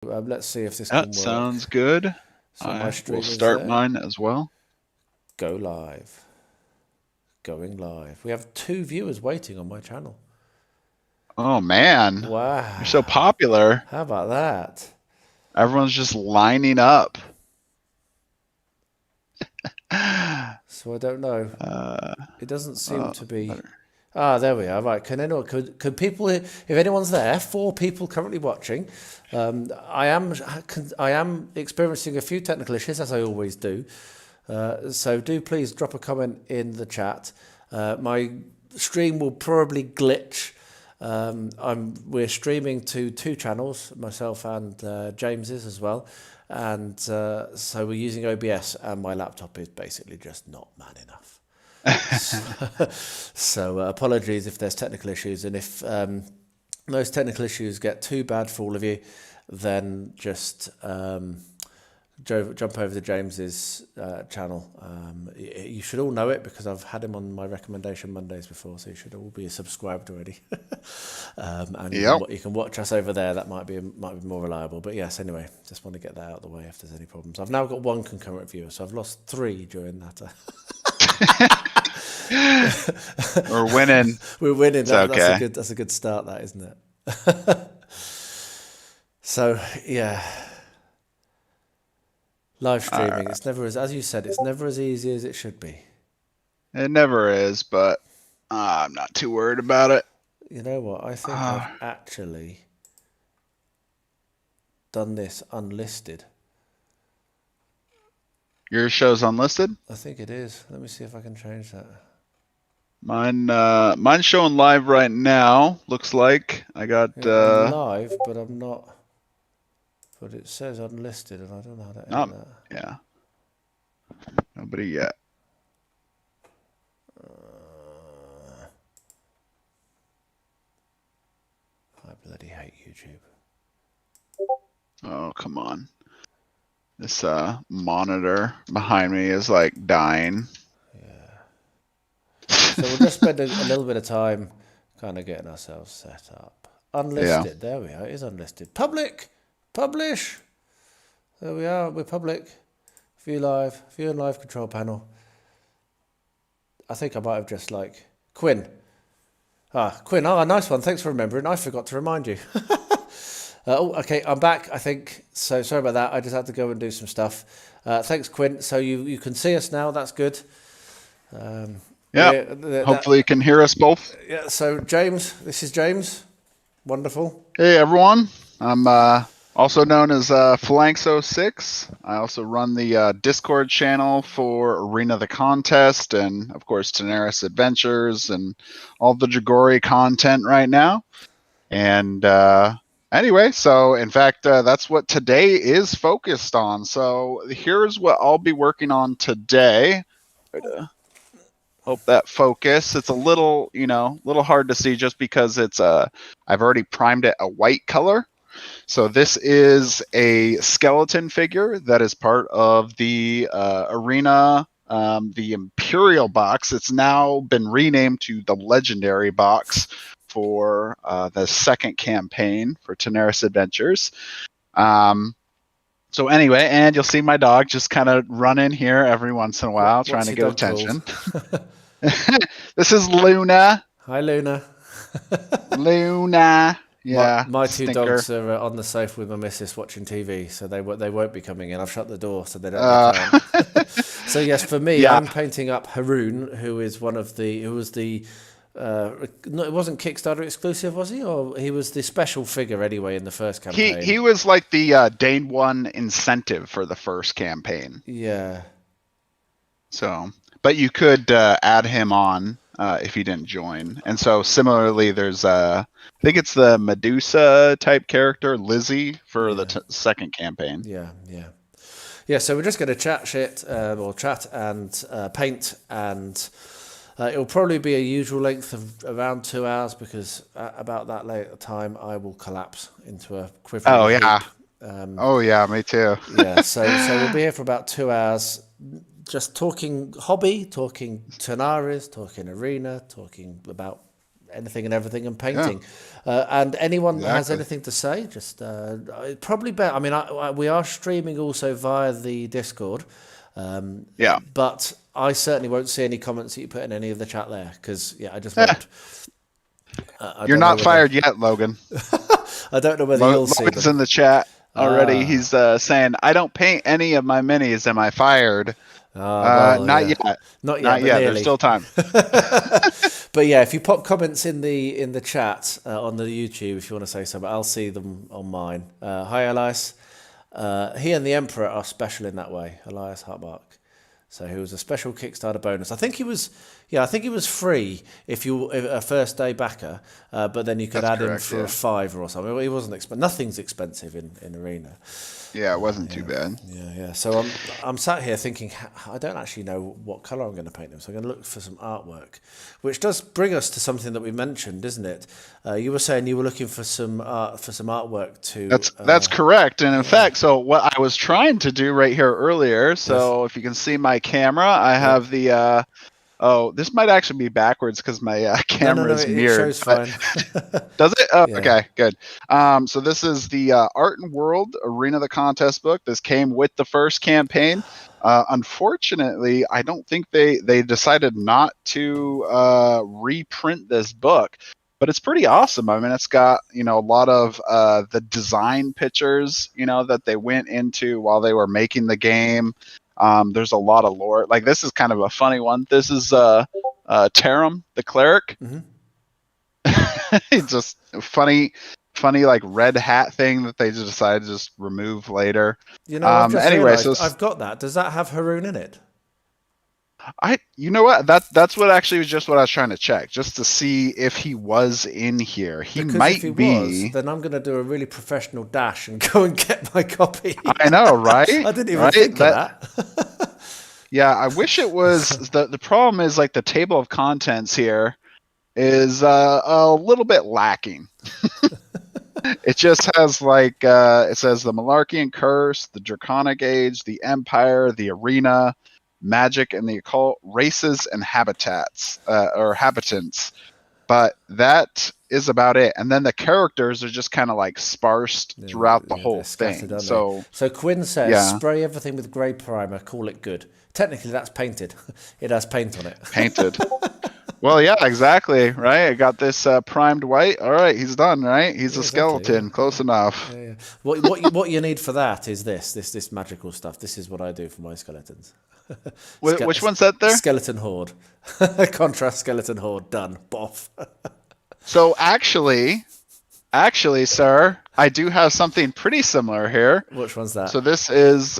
Let's see if this can work. That sounds good. So my I stream will is start there. mine as well. Go live. Going live. We have 2 viewers waiting on my channel. Oh man, Wow. you're so popular. How about that? Everyone's just lining up. So I don't know. It doesn't seem to be. Better. There we are. Right. Can anyone? Could people? If anyone's there, 4 people currently watching. I am experiencing a few technical issues, as I always do. So do please drop a comment in the chat. My stream will probably glitch. We're streaming to 2 channels, myself and James's as well, and so we're using OBS, and my laptop is basically just not man enough. So apologies if there's technical issues, and if those technical issues get too bad for all of you, then just jump over to James's channel. You should all know it because I've had him on my recommendation Mondays before, so you should all be subscribed already. And you can watch us over there. That might be more reliable. But yes, anyway, just want to get that out of the way if there's any problems. I've now got 1 concurrent viewer, so I've lost 3 during that. We're winning. We're winning. Okay. That's a good start, that, isn't it? So yeah. Live streaming, it's never as you said, it's never as easy as it should be. It never is, but I'm not too worried about it. You know what? I think I've actually done this unlisted. Your show's unlisted? I think it is. Let me see if I can change that. Mine's showing live right now. Looks like I got I'm live, but I'm not. But it says unlisted, and I don't know how to edit that. Yeah. Nobody yet. I bloody hate YouTube. Oh, come on. This monitor behind me is like dying. Yeah. So we'll just spend a little bit of time kind of getting ourselves set up. Unlisted. Yeah. There we are. It is unlisted. Public. Publish. There we are. We're public. View and live control panel. I think I might have just like Quinn. Quinn. Nice one. Thanks for remembering. I forgot to remind you. Okay. I'm back. I think so. Sorry about that. I just had to go and do some stuff. Thanks, Quinn. So you can see us now. That's good. Hopefully you can hear us both. Yeah. So James, this is James. Wonderful. Hey everyone. I'm also known as Phlanx06. I also run the Discord channel for Arena the Contest and, of course, Daenerys Adventures and all the Jagori content right now. And anyway, so in fact, that's what today is focused on. So here's what I'll be working on today. Hope that focus. It's a little hard to see just because it's I've already primed it a white color. So this is a skeleton figure that is part of the Arena, the Imperial box. It's now been renamed to the Legendary box for the 2nd campaign for Daenerys Adventures. So anyway, and you'll see my dog just kind of run in here every once in a while, trying to get attention. This is Luna. Hi, Luna. Luna. Yeah. My 2 dogs are on the sofa with my missus watching TV, so they won't be coming in. I've shut the door so they don't. So yes, for me, I'm painting up Haroon, who was the. No, it wasn't Kickstarter exclusive, was he? Or he was the special figure anyway in the first campaign. He was like the day 1 incentive for the first campaign. Yeah. So, but you could add him on if you didn't join. And so similarly, there's I think it's the Medusa type character, Lizzie, for the 2nd campaign. Yeah. So we're just going to chat and paint, and it'll probably be a usual length of around 2 hours because about that late at the time I will collapse into a quivering. Oh yeah. Me too. Yeah. So we'll be here for about 2 hours. Just talking hobby, talking Tenaris, talking Arena, talking about anything and everything and painting. And anyone that has anything to say, just probably better. I mean, we are streaming also via the Discord. But I certainly won't see any comments that you put in any of the chat there because I just won't. You're not fired yet, Logan. I don't know whether you'll see them. Logan's in the chat already. He's saying, "I don't paint any of my minis. Am I fired?" Not yet. Not yet. There's still time. But yeah, if you pop comments in the chat on the YouTube, if you want to say something, I'll see them on mine. Hi, Elias. He and the Emperor are special in that way. Elias Hartmark. So he was a special Kickstarter bonus. I think he was free if you were a first day backer, but then you could add him for a $5 or something. He wasn't nothing's expensive in Arena. Yeah, it wasn't too bad. Yeah. So I'm sat here thinking I don't actually know what colour I'm going to paint them. So I'm going to look for some artwork, which does bring us to something that we mentioned, isn't it? You were saying you were looking for some artwork to. That's correct. And in fact, so what I was trying to do right here earlier. So if you can see my camera, I have the. This might actually be backwards because my camera is mirrored. It shows fine. Does it? Oh, okay, good. So this is the Art and World Arena the Contest book. This came with the first campaign. Unfortunately, I don't think they decided not to reprint this book. But it's pretty awesome. I mean, it's got, a lot of the design pictures, that they went into while they were making the game. There's a lot of lore. Like, this is kind of a funny one. This is Taram, the cleric. It's just funny like red hat thing that they just decided to just remove later. I've got that. Does that have Haroon in it? You know what? That's what actually was just what I was trying to check, just to see if he was in here. If he was, then I'm going to do a really professional dash and go and get my copy. I know, right? I didn't even think of that. Yeah, I wish it was. The problem is, like, the table of contents here is a little bit lacking. It just has it says the Malarkey Curse, the Draconic Age, the Empire, the Arena, Magic and the Occult, races and habitats or habitants, but that is about it. And then the characters are just kind of sparsed throughout the whole thing. So Quinn says, spray everything with grey primer, call it good. Technically, that's painted. It has paint on it. Painted. Well, yeah, exactly. Right. I got this primed white. All right, he's done. Right, he's a skeleton. Yeah. Close enough. Yeah. What you need for that is this magical stuff. This is what I do for my skeletons. Which one's that there? Skeleton Horde. Contrast Skeleton Horde. Done. Boff. So actually, sir, I do have something pretty similar here. Which one's that? So this is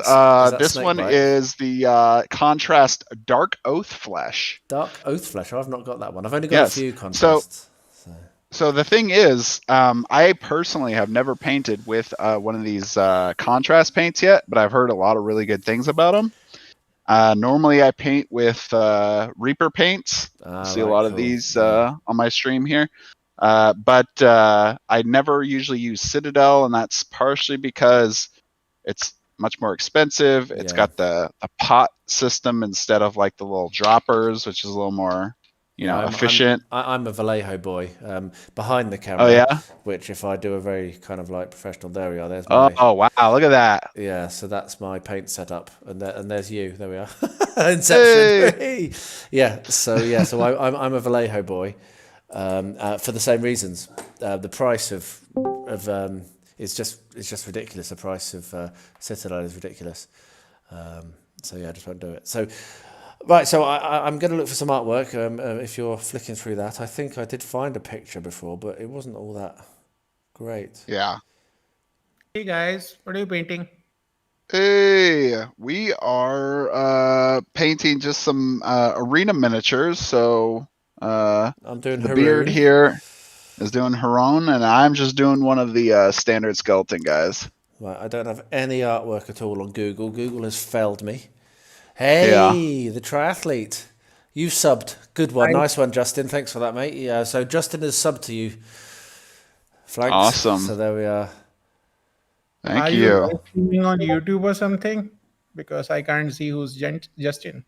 this one is the Contrast Dark Oath Flesh. Dark Oath Flesh. I've not got that one. I've only got a few contrasts. So the thing is, I personally have never painted with one of these contrast paints yet, but I've heard a lot of really good things about them. Normally I paint with Reaper paints. See a lot of these on my stream here. But I never usually use Citadel, and that's partially because it's much more expensive. It's got the pot system instead of the little droppers, which is a little more efficient. I'm a Vallejo boy behind the camera. Oh yeah. Which, if I do a very kind of professional, there we are. There's my, oh wow! Look at that. Yeah, so that's my paint setup, and there's you. There we are. Inception. Hey. Yeah. So I'm a Vallejo boy. For the same reasons, the price of is just ridiculous. The price of Citadel is ridiculous. So I just won't do it. So right, so I'm going to look for some artwork. If you're flicking through that, I think I did find a picture before, but it wasn't all that great. Yeah. Hey guys, what are you painting? Hey, we are painting just some arena miniatures. So. I'm doing the Haroon. Beard here is doing Haroon, and I'm just doing one of the standard skeleton guys. Right, I don't have any artwork at all on Google. Google has failed me. Hey, the triathlete. You subbed. Good one. Nice one, Justin. Thanks for that, mate. Yeah, so Justin has subbed to you. Phlanx. Awesome. So there we are. Thank you. Are you streaming on YouTube or something? Because I can't see who's Justin.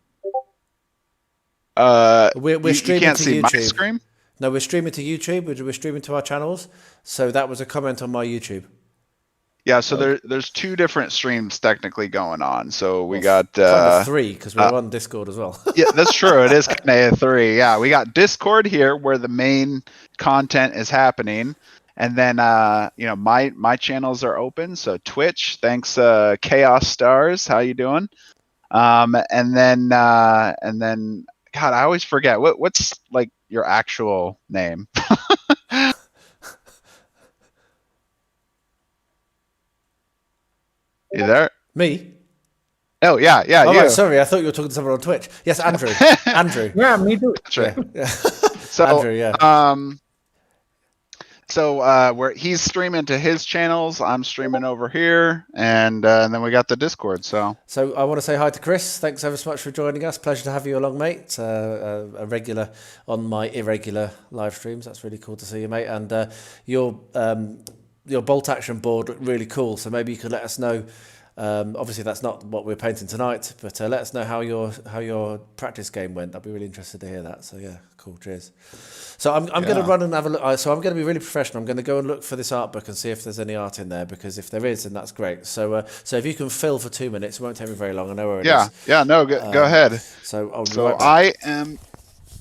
We're streaming you can't to see YouTube. my screen? No, we're streaming to YouTube. We're streaming to our channels. So that was a comment on my YouTube. Yeah, so there's 2 different streams technically going on. So we got kind of 3 because we're on Discord as well. Yeah, that's true. It is kind of 3. Yeah, we got Discord here where the main content is happening, and then my channels are open. So Twitch, thanks Chaos Stars, how you doing? And then God, I always forget what's like your actual name. You there? Me? Oh yeah, Oh, you. right, sorry, I thought you were talking to someone on Twitch. Yes, Andrew. Andrew. Yeah, me too. That's right. Yeah. So Andrew, yeah. Where he's streaming to his channels, I'm streaming over here, and then we got the Discord. So I want to say hi to Chris. Thanks ever so much for joining us. Pleasure to have you along, mate. A regular on my irregular live streams. That's really cool to see you, mate. And your bolt action board looked really cool. So maybe you could let us know. Obviously, that's not what we're painting tonight, but let us know how your practice game went. I'd be really interested to hear that. So yeah, cool. Cheers. So I'm going to run and have a look. So I'm going to be really professional. I'm going to go and look for this art book and see if there's any art in there, because if there is, then that's great. So if you can fill for 2 minutes, it won't take me very long. I know where it is. Yeah. No, go ahead. So I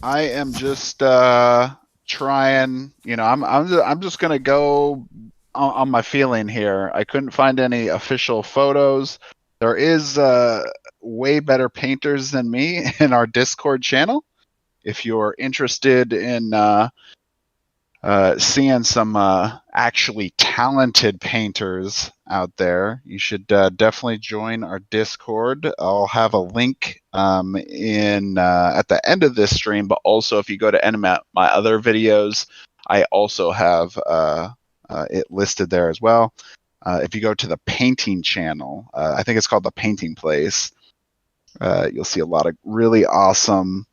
am just trying. I'm just going to go on my feeling here. I couldn't find any official photos. There is way better painters than me in our Discord channel. If you're interested in seeing some actually talented painters out there, you should definitely join our Discord. I'll have a link in at the end of this stream, but also if you go to any of my other videos, I also have it listed there as well. If you go to the painting channel, I think it's called the Painting Place, you'll see a lot of really awesome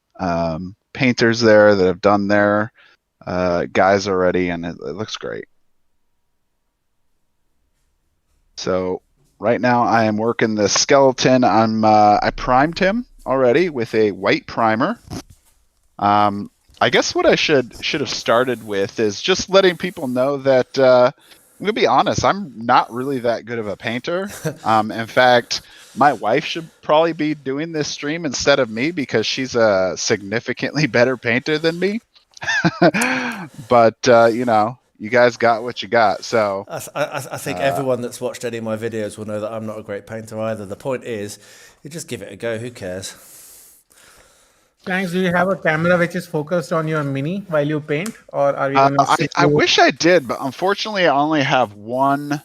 painters there that have done their guys already, and it looks great. So right now I am working the skeleton. I primed him already with a white primer. I guess what I should have started with is just letting people know that I'm gonna be honest, I'm not really that good of a painter. In fact, my wife should probably be doing this stream instead of me, because she's a significantly better painter than me. But you guys got what you got. So I think everyone that's watched any of my videos will know that I'm not a great painter either. The point is, you just give it a go. Who cares? Thanks. Do you have a camera which is focused on your mini while you paint, or are you? I wish I did, but unfortunately, I only have one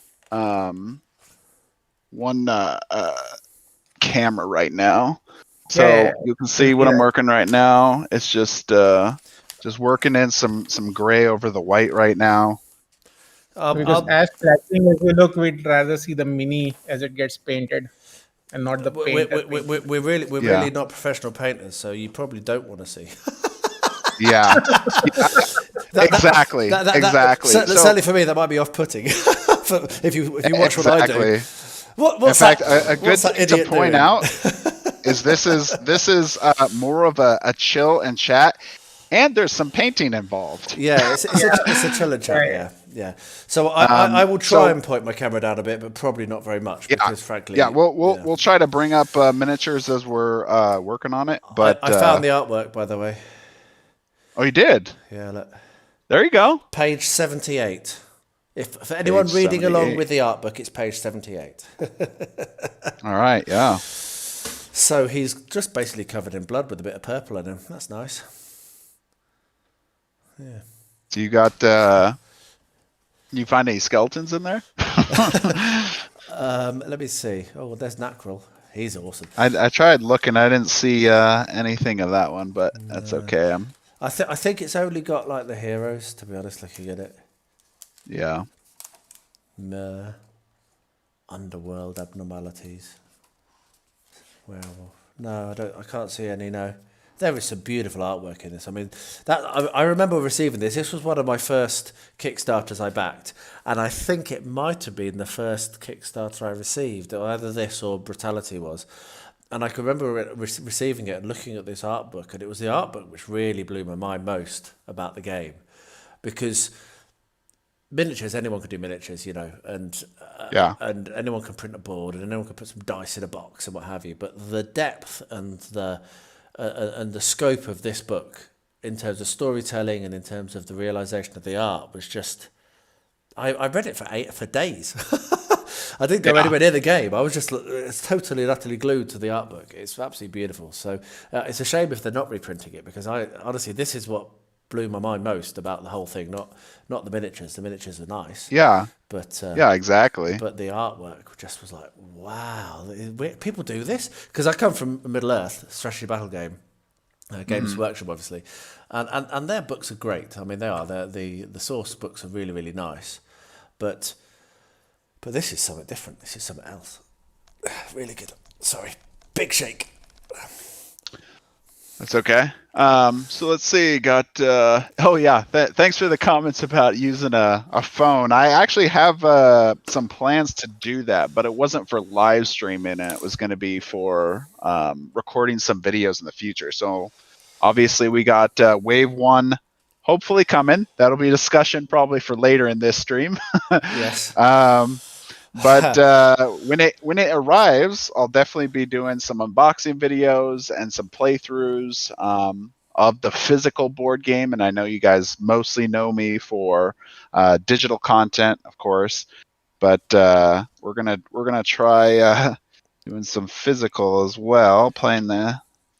camera right now. So you can see what I'm working right now. It's just working in some gray over the white right now. Because as flashing as we look, we'd rather see the mini as it gets painted, and not the paint. We're really not professional painters, so you probably don't want to see. Yeah. Exactly. Certainly for me, that might be off-putting. if you watch what I do. In fact, a good thing to point out is this is more of a chill and chat, and there's some painting involved. Yeah, it's a chill and chat. Yeah. So I will try and point my camera down a bit, but probably not very much, because frankly. Yeah, we'll try to bring up miniatures as we're working on it. But I found the artwork, by the way. Oh, you did? Yeah, look. There you go. Page 78. For anyone reading along with the art book, it's page 78. All right, yeah. So he's just basically covered in blood with a bit of purple in him. That's nice. Yeah. So you got, you find any skeletons in there? Let me see. Oh, there's Nacrel. He's awesome. I tried looking. I didn't see anything of that one, but that's okay. I think it's only got like the heroes, to be honest, looking at it. Yeah. Underworld abnormalities. Werewolf. No, I can't see any. No, there is some beautiful artwork in this. I mean, I remember receiving this. This was one of my first Kickstarters I backed, and I think it might have been the first Kickstarter I received, or either this or Brutality was. And I can remember receiving it and looking at this art book, and it was the art book which really blew my mind most about the game, because miniatures, anyone can do miniatures, and anyone can print a board, and anyone can put some dice in a box and what have you. But the depth and the scope of this book, in terms of storytelling and in terms of the realization of the art, was just. I read it for days. I didn't go anywhere near the game. I was just totally and utterly glued to the art book. It's absolutely beautiful. So it's a shame if they're not reprinting it, because honestly, this is what blew my mind most about the whole thing. Not the miniatures. The miniatures are nice. Yeah. But exactly. But the artwork just was like, wow, people do this? Because I come from Middle Earth, strategy battle game. Games Workshop, obviously, and their books are great. I mean, they are. The source books are really, really nice, but this is something different. This is something else. Really good. Sorry, big shake. That's okay. So let's see. Got thanks for the comments about using a phone. I actually have some plans to do that, but it wasn't for live streaming, and it was going to be for recording some videos in the future. So obviously we got Wave 1 hopefully coming. That'll be a discussion probably for later in this stream. Yes. But when it arrives, I'll definitely be doing some unboxing videos and some playthroughs of the physical board game. And I know you guys mostly know me for digital content, of course. But we're gonna try doing some physical as well,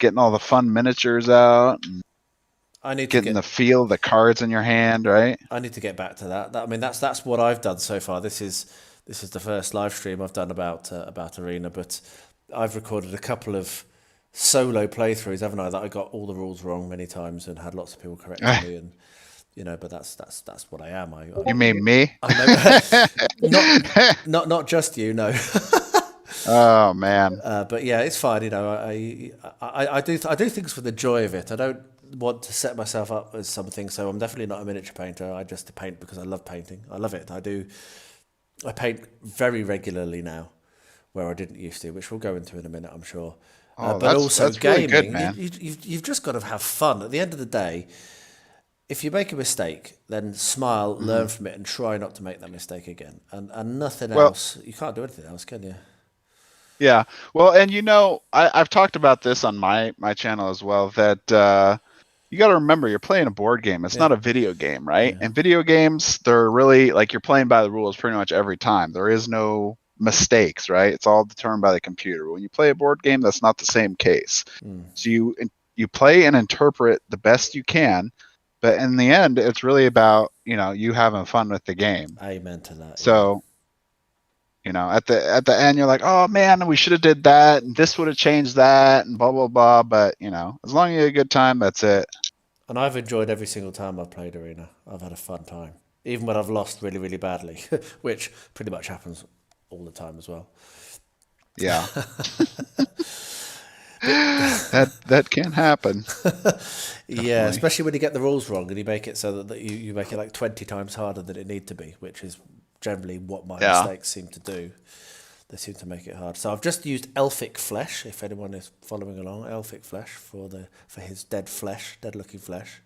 getting all the fun miniatures out. And getting the feel of the cards in your hand, right? I need to get back to that. I mean, that's what I've done so far. This is the first live stream I've done about Arena, but I've recorded a couple of solo playthroughs, haven't I? That I got all the rules wrong many times and had lots of people correcting me, and but that's what I am. You mean me? Not just you, no. Oh man. But yeah, it's fine. I do things for the joy of it. I don't want to set myself up as something. So I'm definitely not a miniature painter. I just paint because I love painting. I love it. I paint very regularly now, where I didn't used to, which we'll go into in a minute, I'm sure. But also gaming, really good, man. You've just got to have fun. At the end of the day, if you make a mistake, then smile, learn from it, and try not to make that mistake again. And nothing else. You can't do anything else, can you? Yeah. Well, and I've talked about this on my channel as well, that you got to remember you're playing a board game. It's not a video game, right? Yeah. And video games, they're really like you're playing by the rules pretty much every time. There is no mistakes, right? It's all determined by the computer. When you play a board game, that's not the same case. So you play and interpret the best you can, but in the end, it's really about you having fun with the game. Amen to that. So. At the end, you're like, oh man, we should have did that, and this would have changed that, and blah blah blah. But as long as you had a good time, that's it. And I've enjoyed every single time I've played Arena. I've had a fun time, even when I've lost really, really badly, which pretty much happens all the time as well. Yeah, that can happen. Yeah, especially when you get the rules wrong and you make it so that you make it like 20 times harder than it need to be, which is generally what my mistakes seem to do. They seem to make it hard. So I've just used elfic flesh, if anyone is following along, elfic flesh for his dead looking flesh.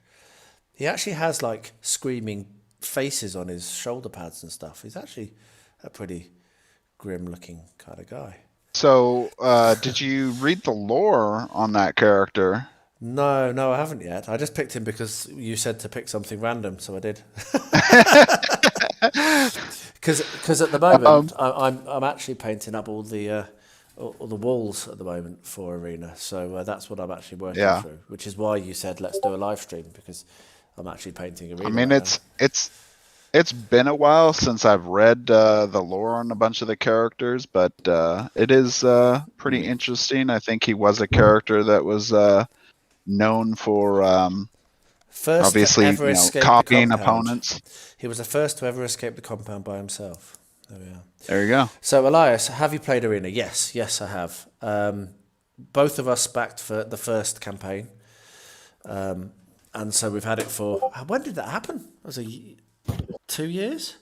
He actually has like screaming faces on his shoulder pads and stuff. He's actually a pretty grim looking kind of guy. So did you read the lore on that character? No, I haven't yet. I just picked him because you said to pick something random, so I did. Because at the moment I'm actually painting up all the walls at the moment for Arena, so that's what I'm actually working through. Which is why you said let's do a live stream, because I'm actually painting Arena. I mean, it's been a while since I've read the lore on a bunch of the characters, but it is pretty interesting. I think he was a character that was known for obviously copying opponents. He was the first to ever escape the compound by himself. There we are. There you go. So Elias, have you played Arena? Yes, I have. Both of us backed for the first campaign, and so we've had it for. When did that happen? Was it 2 years?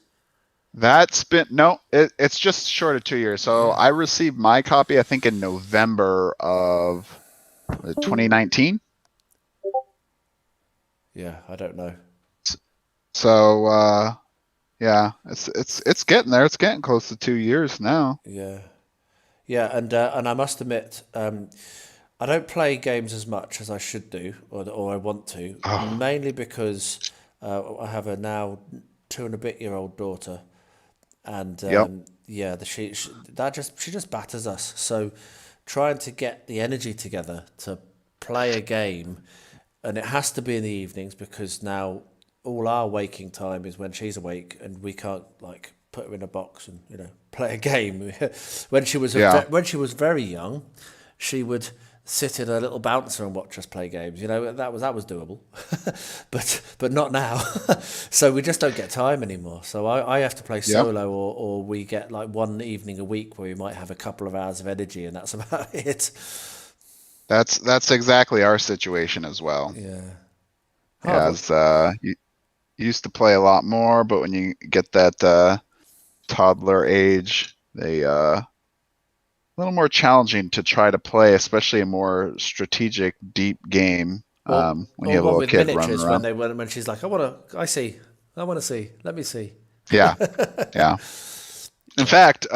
That's been it's just short of 2 years. So I received my copy, I think, in November of 2019. Yeah, I don't know. So yeah, it's getting there. It's getting close to 2 years now. Yeah, and I must admit, I don't play games as much as I should do, or I want to, mainly because I have a now 2-and-a-bit-year-old daughter, and she just batters us. So trying to get the energy together to play a game, and it has to be in the evenings because now all our waking time is when she's awake, and we can't like put her in a box and play a game. When she was very young, she would sit in a little bouncer and watch us play games. That was doable, but not now. So we just don't get time anymore. So I have to play solo, or we get like one evening a week where we might have a couple of hours of energy, and that's about it. That's exactly our situation as well. Yeah. You used to play a lot more, but when you get that toddler age, they a little more challenging to try to play, especially a more strategic, deep game. When you have a little kid running around. When she's like, I want to see, let me see. Yeah. In fact,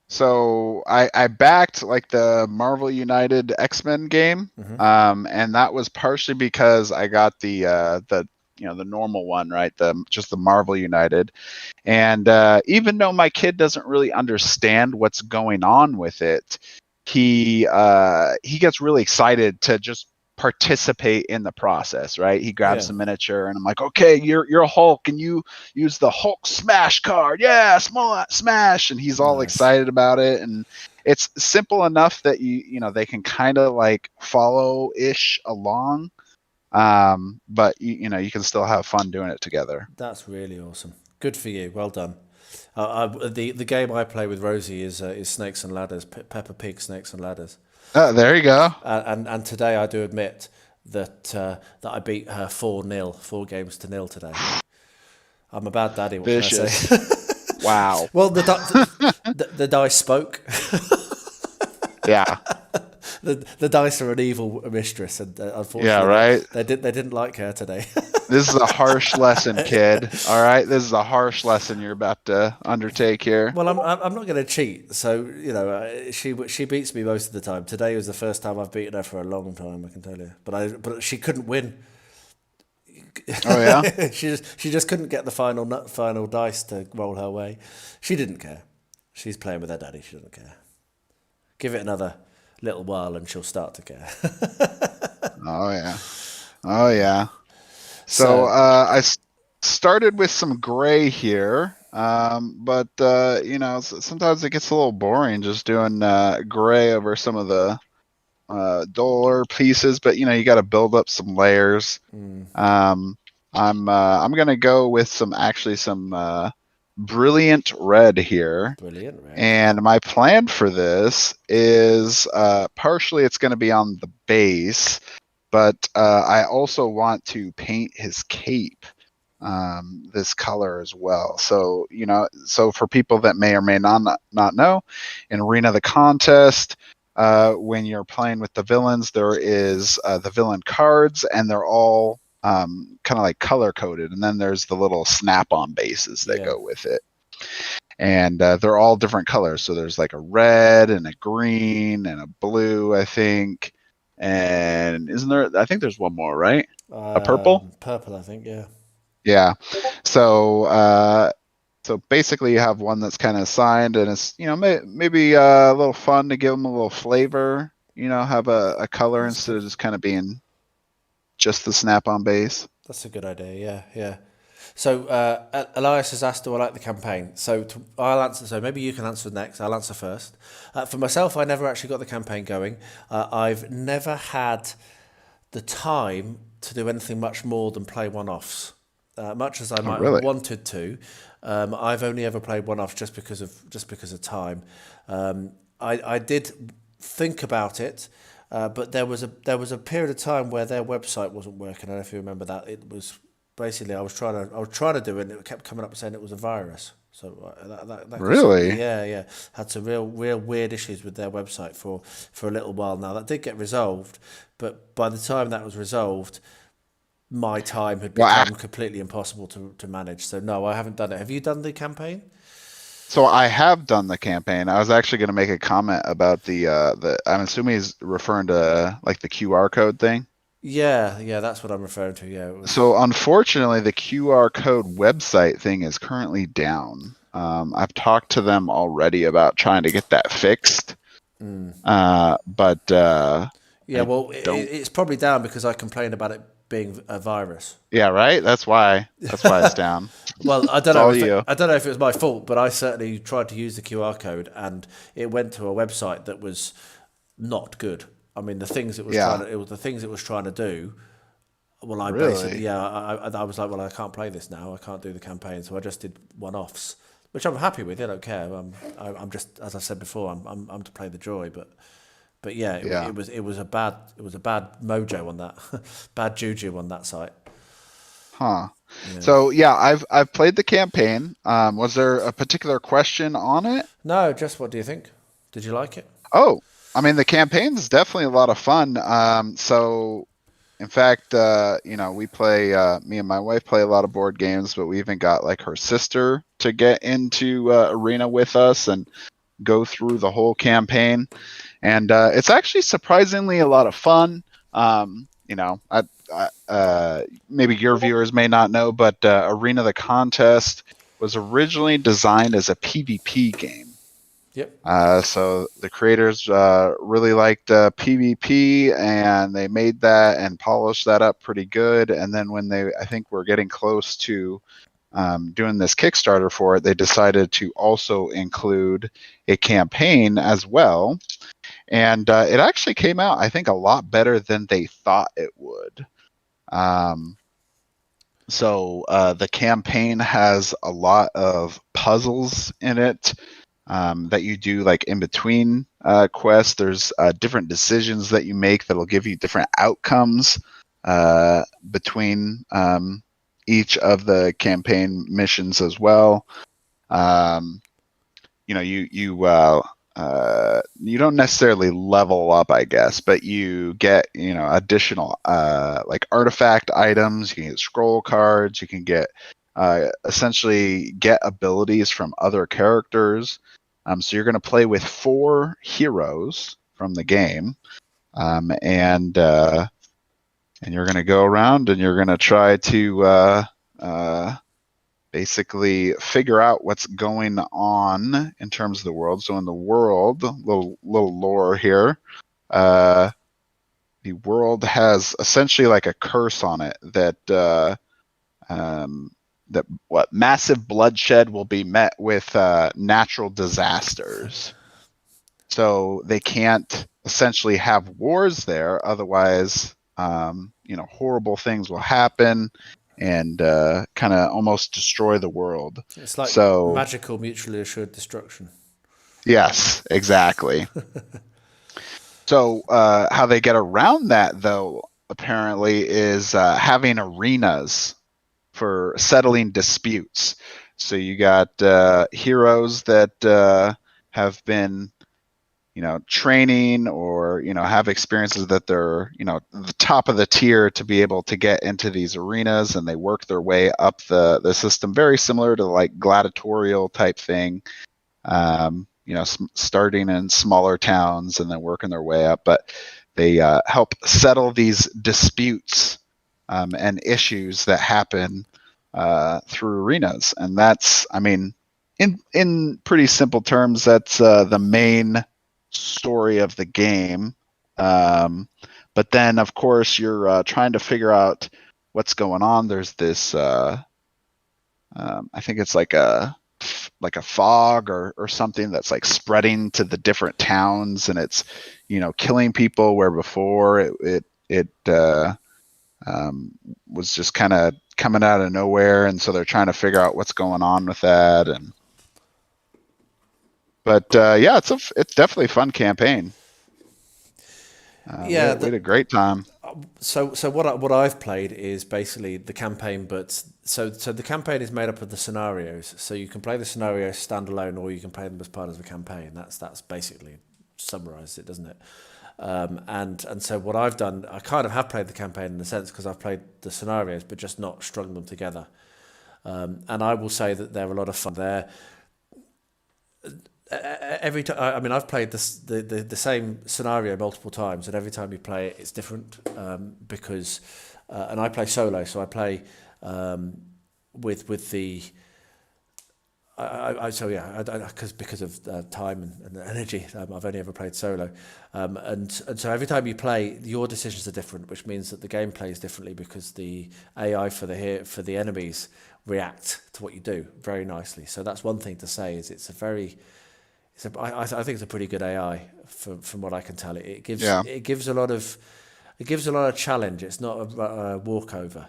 so I backed like the Marvel United X-Men game, and that was partially because I got the normal one, right? Just the Marvel United. And even though my kid doesn't really understand what's going on with it, he gets really excited to just participate in the process, right? He grabs the miniature, and I'm like, okay, you're Hulk, and you use the Hulk smash card. Yeah, small smash. And he's all excited about it. And it's simple enough that they can kind of like follow-ish along. But you can still have fun doing it together. That's really awesome. Good for you. Well done. The game I play with Rosie is Snakes and Ladders, Peppa Pig Snakes and Ladders. There you go. And today I do admit that I beat her 4-0, 4 games to 0 today. I'm a bad daddy. What Vicious. Can I say? Wow. Well, the dice spoke. Yeah. The dice are an evil mistress, and unfortunately, right. They didn't like her today. This is a harsh lesson, kid. All right, this is a harsh lesson you're about to undertake here. Well, I'm not going to cheat, so she beats me most of the time. Today was the first time I've beaten her for a long time, I can tell you. But she couldn't win. Oh yeah. she just couldn't get the final dice to roll her way. She didn't care. She's playing with her daddy. She doesn't care. Give it another little while and she'll start to care. Oh yeah. So I started with some gray here, but sometimes it gets a little boring just doing gray over some of the duller pieces. But you got to build up some layers. I'm gonna go with some brilliant red here. Brilliant red. And my plan for this is partially it's going to be on the base, but I also want to paint his cape this color as well. So so for people that may or may not know, in Arena of the Contest, when you're playing with the villains, there is the villain cards, and they're all kind of like color coded, and then there's the little snap-on bases that go with it, and they're all different colors. So there's like a red and a green and a blue, I think, and I think there's one more, right? A purple. I think. Yeah. So basically you have one that's kind of signed, and it's maybe a little fun to give them a little flavor, have a color instead of just kind of being just the snap-on base. That's a good idea. Yeah. So Elias has asked, do I like the campaign? So I'll answer. So maybe you can answer next. I'll answer first. For myself, I never actually got the campaign going. I've never had the time to do anything much more than play one-offs. Much as I might have wanted to, I've only ever played one-offs just because of time. I did think about it. But there was a period of time where their website wasn't working. I don't know if you remember that. It was basically I was trying to do it, and it kept coming up saying it was a virus. So that Really? yeah, had some real weird issues with their website for a little while now. That did get resolved, but by the time that was resolved, my time had become completely impossible to manage. So no, I haven't done it. Have you done the campaign? So I have done the campaign. I was actually going to make a comment about the I'm assuming he's referring to like the QR code thing. Yeah, that's what I'm referring to. Yeah. So unfortunately, the QR code website thing is currently down. I've talked to them already about trying to get that fixed. But yeah, well, it's probably down because I complained about it being a virus. Yeah, right. That's why it's down. Well, I don't It's know. all you. I don't know if it was my fault, but I certainly tried to use the QR code, and it went to a website that was not good. I mean, the things it was trying to do. Well, I basically, I was like, well, I can't play this now. I can't do the campaign, so I just did one-offs, which I'm happy with. I don't care. I'm just, as I said before, I'm to play the joy, but yeah, it was a bad mojo on that, bad juju on that site. Huh. Yeah. So yeah, I've played the campaign. Was there a particular question on it? No, just what do you think? Did you like it? Oh, I mean, the campaign's definitely a lot of fun. So in fact, we play, me and my wife play a lot of board games, but we even got like her sister to get into Arena with us and go through the whole campaign. And it's actually surprisingly a lot of fun. Maybe your viewers may not know, but Arena the Contest was originally designed as a PvP game. Yep. So the creators really liked PvP, and they made that and polished that up pretty good. And then when I think we're getting close to doing this Kickstarter for it, they decided to also include a campaign as well. And it actually came out, I think, a lot better than they thought it would. So the campaign has a lot of puzzles in it that you do like in between quests. There's different decisions that you make that'll give you different outcomes between each of the campaign missions as well. You don't necessarily level up, I guess, but you get, additional like artifact items. You can get scroll cards. You can get essentially get abilities from other characters. So you're going to play with 4 heroes from the game, and you're going to go around and you're going to try to basically figure out what's going on in terms of the world. So in the world, little lore here, the world has essentially like a curse on it that massive bloodshed will be met with natural disasters. So they can't essentially have wars there, otherwise horrible things will happen and kind of almost destroy the world. It's like magical mutually assured destruction. Yes, exactly. So how they get around that, though, apparently, is having arenas for settling disputes. So you got heroes that have been training or have experiences that they're the top of the tier to be able to get into these arenas, and they work their way up the system, very similar to like gladiatorial type thing, starting in smaller towns and then working their way up, but they help settle these disputes and issues that happen through arenas. And that's, in pretty simple terms, that's the main story of the game. But then of course you're trying to figure out what's going on. There's this I think it's like a fog or something that's like spreading to the different towns, and it's killing people where before it was just kind of coming out of nowhere, and so they're trying to figure out what's going on with that. But it's definitely a fun campaign. We had a great time. So what I've played is basically the campaign, but so the campaign is made up of the scenarios. So you can play the scenarios standalone, or you can play them as part of the campaign. That's basically summarized it, doesn't it? And so what I've done, I kind of have played the campaign in a sense because I've played the scenarios, but just not strung them together. And I will say that they're a lot of fun. They're every time. I mean, I've played the same scenario multiple times, and every time you play it, it's different because. And I play solo, so I play with the. Because of time and energy, I've only ever played solo, and so every time you play, your decisions are different, which means that the game plays differently because the AI for the enemies react to what you do very nicely. So that's one thing to say is I think it's a pretty good AI from what I can tell. It gives a lot of challenge. It's not a walkover.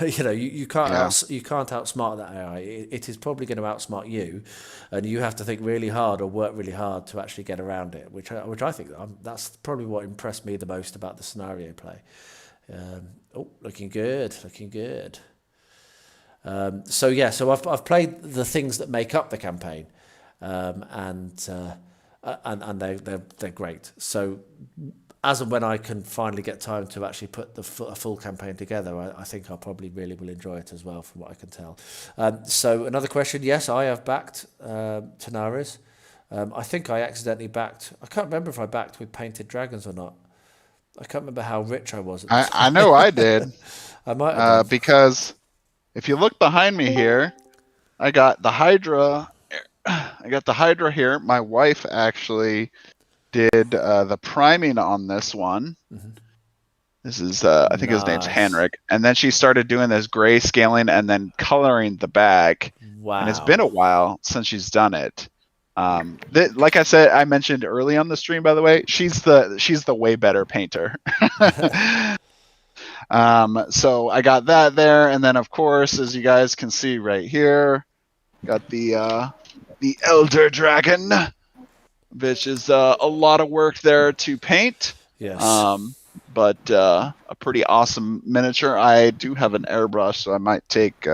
You can't outsmart that AI. It is probably going to outsmart you, and you have to think really hard or work really hard to actually get around it. Which I think that's probably what impressed me the most about the scenario play. Looking good. So I've played the things that make up the campaign, and they're great. So as and when I can finally get time to actually put a full campaign together, I think I probably really will enjoy it as well, from what I can tell. So another question, yes, I have backed Tanaris. I think I accidentally backed, I can't remember if I backed with Painted Dragons or not. I can't remember how rich I was. I know I did. I might have because if you look behind me here, I got the Hydra here. My wife actually did the priming on this one. Mm-hmm. This is I think his name's Henrik, and then she started doing this gray scaling and then coloring the bag. Wow! And it's been a while since she's done it. Like I said, I mentioned early on the stream, by the way, she's the way better painter. So I got that there, and then of course, as you guys can see right here, got the Elder Dragon, which is a lot of work there to paint. Yes. But a pretty awesome miniature. I do have an airbrush, so I might take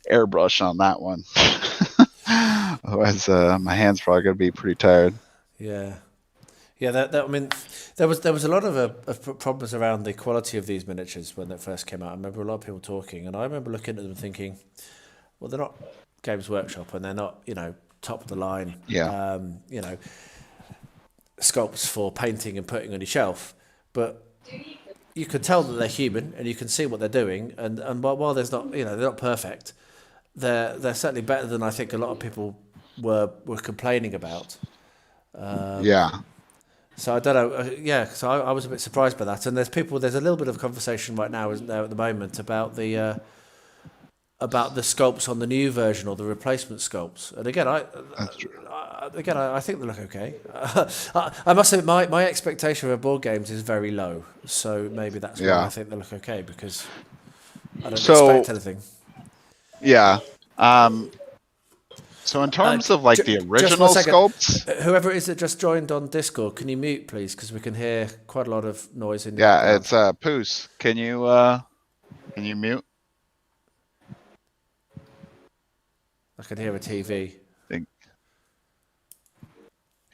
airbrush on that one. Otherwise, my hand's probably gonna be pretty tired. Yeah. I mean, there was a lot of problems around the quality of these miniatures when they first came out. I remember a lot of people talking, and I remember looking at them thinking, well, they're not Games Workshop, and they're not top of the line. Yeah. Sculpts for painting and putting on your shelf, but you can tell that they're human, and you can see what they're doing. And while there's not, they're not perfect, they're certainly better than I think a lot of people were complaining about. Yeah. So I don't know. So I was a bit surprised by that. And there's a little bit of conversation right now, isn't there, at the moment, about the sculpts on the new version or the replacement sculpts. And again, That's true. I think they look okay. I must admit, my expectation of board games is very low. So maybe that's why I think they look okay, because I don't expect anything. Yeah. So in terms of the original sculpts, whoever it is that just joined on Discord, can you mute, please? Because we can hear quite a lot of noise in. Yeah, it's Poos. Can you mute? I can hear a TV.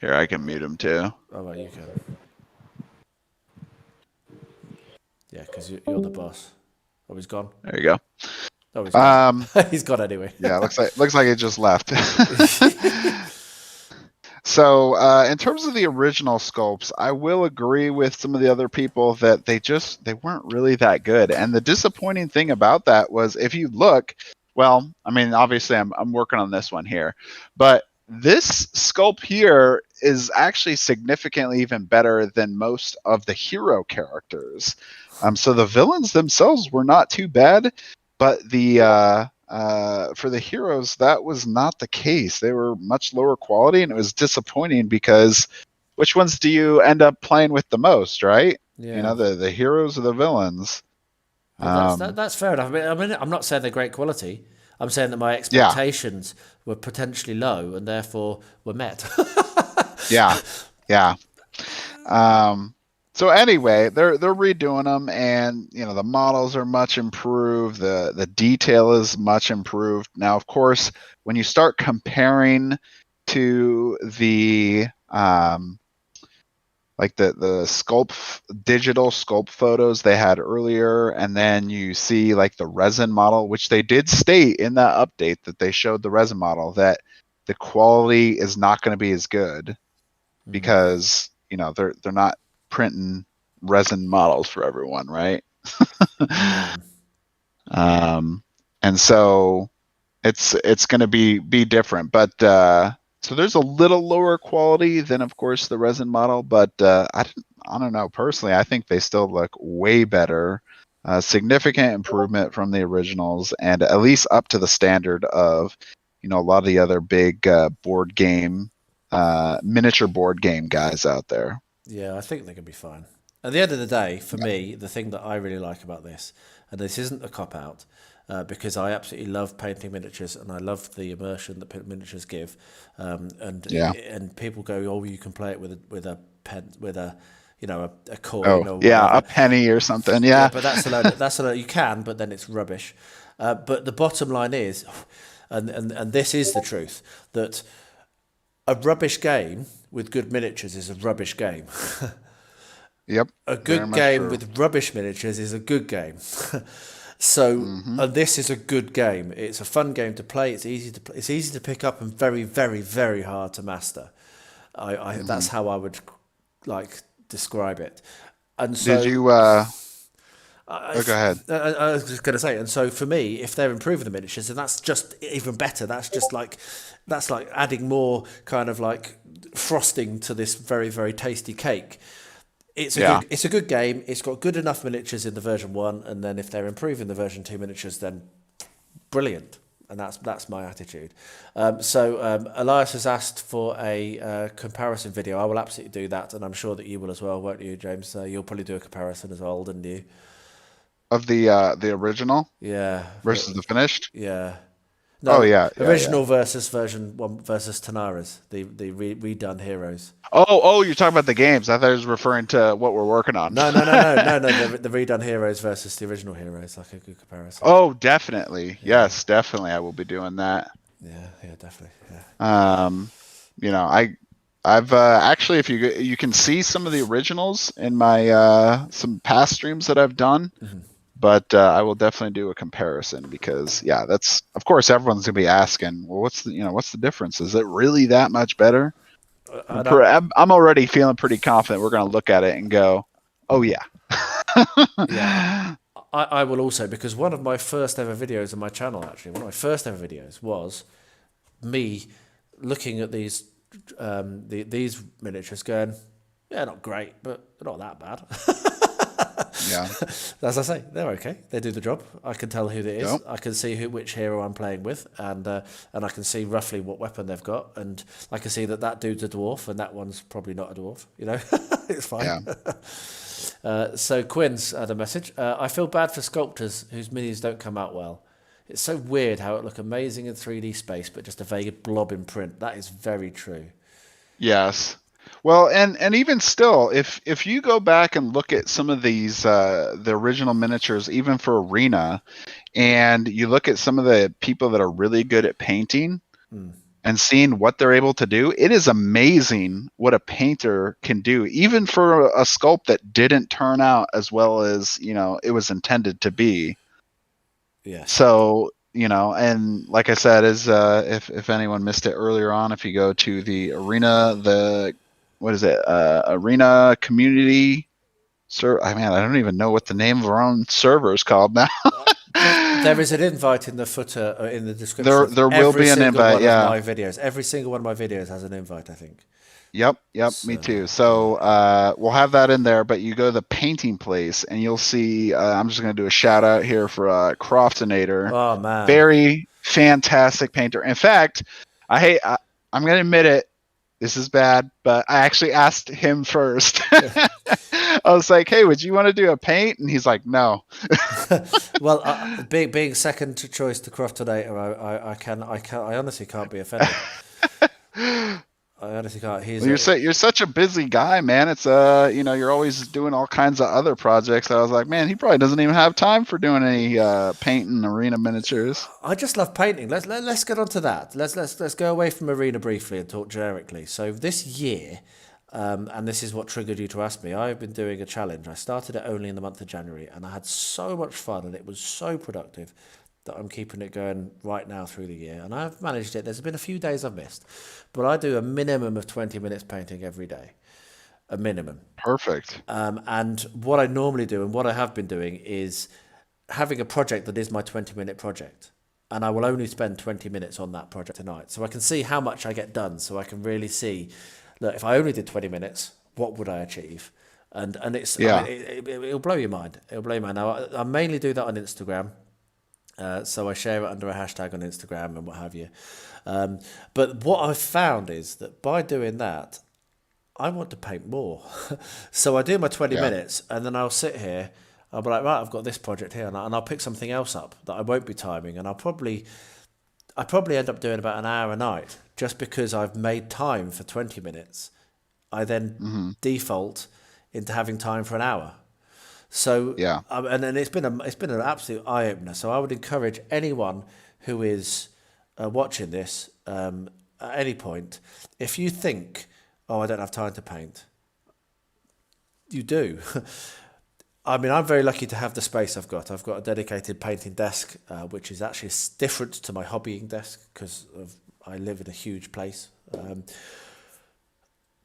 Here, I can mute him too. Oh, right, you can. Yeah, because you're the boss. Oh, he's gone. There you go. Oh, he's gone. He's gone anyway. Yeah, looks like he just left. So, in terms of the original sculpts, I will agree with some of the other people that they weren't really that good. And the disappointing thing about that was, if you look, well, I mean, obviously I'm working on this one here, but this sculpt here is actually significantly even better than most of the hero characters. So the villains themselves were not too bad, but for the heroes, that was not the case. They were much lower quality, and it was disappointing because which ones do you end up playing with the most, right? Yeah. The heroes or the villains. Well, that's fair enough. I mean, I'm not saying they're great quality. I'm saying that my expectations were potentially low and therefore were met. Yeah. So anyway, they're redoing them, and the models are much improved. The detail is much improved. Now, of course, when you start comparing to the like the digital sculpt photos they had earlier, and then you see like the resin model, which they did state in that update that they showed the resin model that the quality is not going to be as good because they're not printing resin models for everyone, right? And so it's going to be different, but so there's a little lower quality than, of course, the resin model, but I don't know. Personally, I think they still look way better. Significant improvement from the originals, and at least up to the standard of a lot of the other big board game, miniature board game guys out there. Yeah, I think they're going to be fine. At the end of the day, for me, the thing that I really like about this, and this isn't a cop-out, because I absolutely love painting miniatures and I love the immersion that miniatures give, and people go, oh, you can play it with a pen, with a coin or whatever. A penny or something. Yeah, but that's a load. You can, but then it's rubbish. But the bottom line is, and this is the truth, that a rubbish game with good miniatures is a rubbish game. Yep. A good game with rubbish miniatures is a good game. So and this is a good game. It's a fun game to play. It's easy to pick up and very, very, very hard to master. That's how I would describe it. And so did you? Go ahead. I was just going to say, and so for me, if they're improving the miniatures, then that's just even better. That's like adding more kind of like frosting to this very, very tasty cake. It's a good game. It's got good enough miniatures in the version 1, and then if they're improving the version 2 miniatures, then brilliant. And that's my attitude. So Elias has asked for a comparison video. I will absolutely do that, and I'm sure that you will as well, won't you, James? You'll probably do a comparison as well, wouldn't you? Of the original? Yeah. Versus the finished? Yeah. No, original versus version 1 versus Tanara's, the redone heroes. Oh, you're talking about the games. I thought I was referring to what we're working on. No. The redone heroes versus the original heroes, like a good comparison. Oh, definitely. Yeah. Yes, definitely. I will be doing that. Yeah, definitely. Yeah. I've actually, if you can see some of the originals in my some past streams that I've done. Mm-hmm. But I will definitely do a comparison because, that's, of course, everyone's gonna be asking, well, what's the difference? Is it really that much better? I'm already feeling pretty confident we're gonna look at it and go, oh yeah. Yeah. I will also, because one of my first ever videos on my channel, was me looking at these miniatures, going, yeah, not great, but they're not that bad. Yeah. As I say, they're okay. They do the job. I can tell who it is. Yep. I can see which hero I'm playing with, and I can see roughly what weapon they've got, and I can see that dude's a dwarf, and that one's probably not a dwarf. It's fine. Yeah. So Quinn's had a message. I feel bad for sculptors whose minis don't come out well. It's so weird how it look amazing in 3D space, but just a vague blob in print. That is very true. Yes. Well, and even still, if you go back and look at some of these the original miniatures, even for Arena, and you look at some of the people that are really good at painting and seeing what they're able to do, it is amazing what a painter can do, even for a sculpt that didn't turn out as well as it was intended to be. Yeah. So and like I said, if anyone missed it earlier on, if you go to the Arena, Arena community I don't even know what the name of our own server is called now. There is an invite in the footer, in the description. There will be an invite. Yeah. My videos. Every single one of my videos has an invite, I think. Yep. Me too. So we'll have that in there. But you go to the painting place, and you'll see. I'm just going to do a shout out here for Croftinator. Oh man, very fantastic painter. In fact, I'm going to admit it. This is bad, but I actually asked him first. I was like, "Hey, would you want to do a paint?" And he's like, "No." Well, being second choice to Croftinator, I honestly can't be offended. I honestly can't. You're such a busy guy, man. It's you're always doing all kinds of other projects. I was like, man, he probably doesn't even have time for doing any painting arena miniatures. I just love painting. Let's get on to that. Let's go away from arena briefly and talk generically. So this year, and this is what triggered you to ask me, I've been doing a challenge. I started it only in the month of January, and I had so much fun, and it was so productive that I'm keeping it going right now through the year. And I've managed it. There's been a few days I've missed, but I do a minimum of 20 minutes painting every day. A minimum. Perfect. And what I normally do and what I have been doing is having a project that is my 20-minute project. And I will only spend 20 minutes on that project tonight. So I can see how much I get done. So I can really see, look, if I only did 20 minutes, what would I achieve? And it's, I mean, it'll blow your mind. It'll blow your mind. Now, I mainly do that on Instagram. So I share it under a hashtag on Instagram and what have you. But what I've found is that by doing that, I want to paint more. So I do my 20 minutes and then I'll sit here. I'll be like, right, I've got this project here, and I'll pick something else up that I won't be timing. And I probably end up doing about an hour a night just because I've made time for 20 minutes. I then default into having time for an hour. So and then it's been an absolute eye opener. So I would encourage anyone who is watching this at any point, if you think, oh, I don't have time to paint, you do. I mean, I'm very lucky to have the space I've got. I've got a dedicated painting desk, which is actually different to my hobbying desk because I live in a huge place.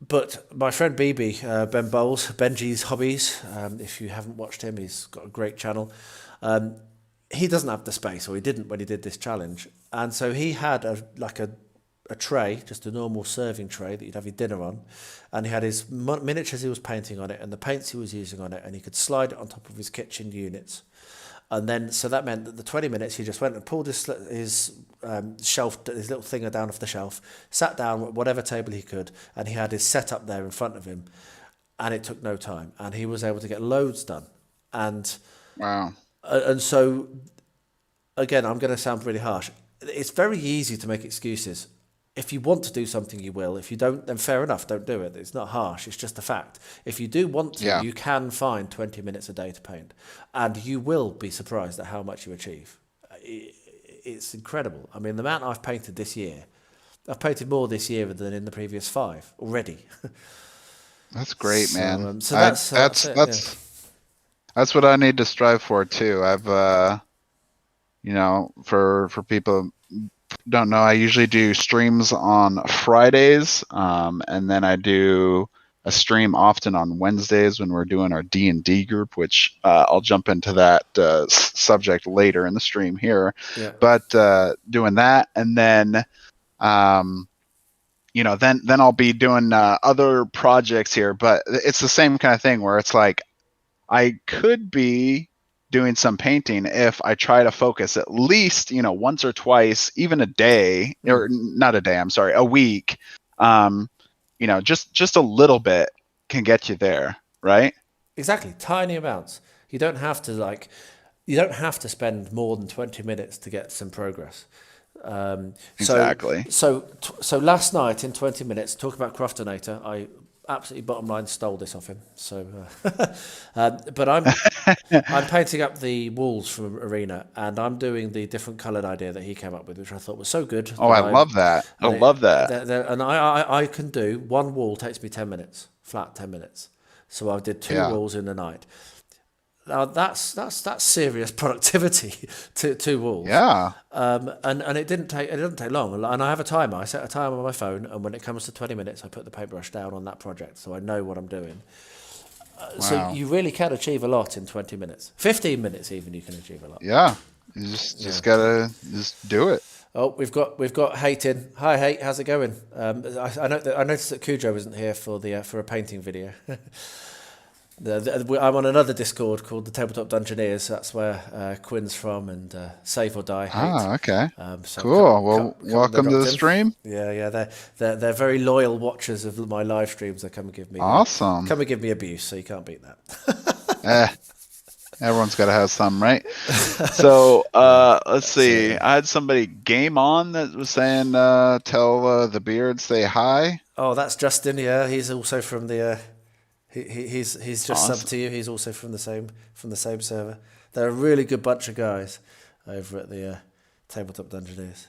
But my friend BB, Ben Bowles, Benji's Hobbies, if you haven't watched him, he's got a great channel. He doesn't have the space, or he didn't when he did this challenge. And so he had a tray, just a normal serving tray that you'd have your dinner on. And he had his miniatures he was painting on it and the paints he was using on it. And he could slide it on top of his kitchen units. And then, so that meant that the 20 minutes, he just went and pulled his shelf, his little thing down off the shelf, sat down at whatever table he could, and he had his setup there in front of him, and it took no time, and he was able to get loads done. And wow. And so, again, I'm going to sound really harsh. It's very easy to make excuses. If you want to do something, you will. If you don't, then fair enough, don't do it. It's not harsh, it's just a fact. If you do want to, you can find 20 minutes a day to paint. And you will be surprised at how much you achieve. It's incredible. I mean, the amount I've painted this year, I've painted more this year than in the previous 5 already. That's great, man. So that's what I need to strive for, too. I've, for people don't know, I usually do streams on Fridays, and then I do a stream often on Wednesdays when we're doing our D&D group, which I'll jump into that subject later in the stream here. Yeah. But doing that, and then then I'll be doing other projects here. But it's the same kind of thing where it's like I could be doing some painting if I try to focus at least, once or twice, even a day, or not a day, I'm sorry, a week. Just a little bit can get you there, right? Exactly. Tiny amounts. You don't have to spend more than 20 minutes to get some progress. Exactly. So last night in 20 minutes, talk about Croftonator, I absolutely bottom line stole this off him. So, but I'm painting up the walls from Arena, and I'm doing the different coloured idea that he came up with, which I thought was so good. Oh, I love that. I love that. And I can do one wall takes me 10 minutes, flat 10 minutes. So I did 2 walls in the night. Now that's serious productivity to 2 walls. Yeah. And it didn't take long. And I have a timer. I set a timer on my phone, and when it comes to 20 minutes, I put the paintbrush down on that project, so I know what I'm doing. Wow. So you really can achieve a lot in 20 minutes. 15 minits even you can achieve a lot. Yeah. You just gotta just do it. Oh, we've got Hate in. Hi, Hate. How's it going? I noticed that Cujo isn't here for a painting video. I'm on another Discord called the Tabletop Dungeoneers. That's where Quinn's from, and Save or Die. Hate. Okay. So cool. Welcome to the stream. Yeah. They're very loyal watchers of my live streams. They come and give me abuse. So you can't beat that. Everyone's got to have some, right? So let's see. I had somebody game on that was saying, tell the beard say hi. Oh, that's Justin. Yeah, he's also from the. He's just Awesome. sub to you. He's also from the same server. They're a really good bunch of guys over at the Tabletop Dungeoneers.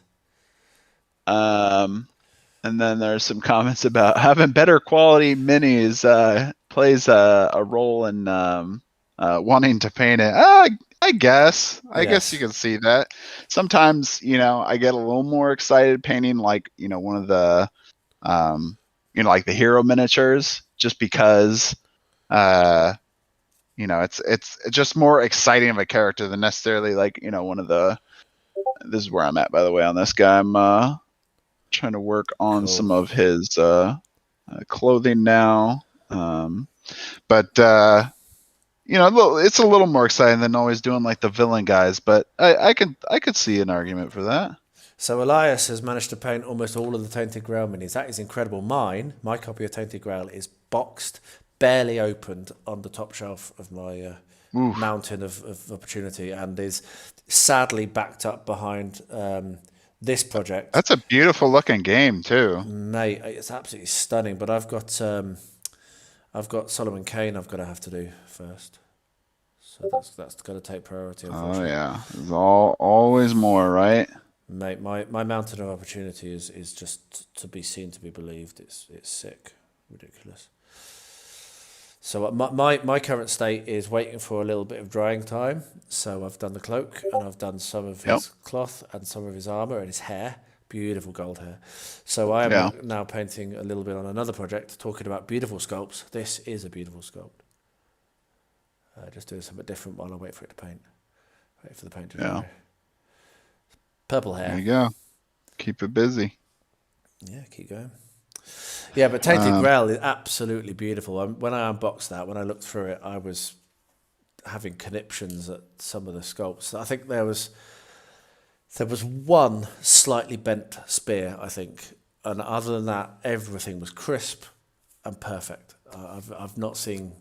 And then there's some comments about having better quality minis plays a role in wanting to paint it. I guess you can see that. Sometimes, I get a little more excited painting like, one of the, like the hero miniatures, just because, it's just more exciting of a character than necessarily like, one of the. This is where I'm at, by the way, on this guy. I'm trying to work on some of his clothing now, but it's a little more exciting than always doing like the villain guys. But I could see an argument for that. So Elias has managed to paint almost all of the Tainted Grail minis. That is incredible. My copy of Tainted Grail is boxed, barely opened on the top shelf of my mountain of opportunity, and is sadly backed up behind this project. That's a beautiful looking game too, mate. It's absolutely stunning. But I've got Solomon Kane I've got to have to do first, so that's got to take priority. Oh yeah, there's always more, right? Mate, my mountain of opportunity is just to be seen, to be believed. It's sick, ridiculous. So my current state is waiting for a little bit of drying time. So I've done the cloak, and I've done some of his cloth and some of his armor and his hair. Beautiful gold hair. So I am now painting a little bit on another project, talking about beautiful sculpts. This is a beautiful sculpt. Just doing something different while I wait for it to paint. Wait for the paint to dry. Purple hair. There you go. Keep it busy. Yeah, keep going. Yeah, but Tainted Grail is absolutely beautiful. When I unboxed that, when I looked through it, I was having conniptions at some of the sculpts. I think there was one slightly bent spear, I think, and other than that, everything was crisp and perfect. I've not seen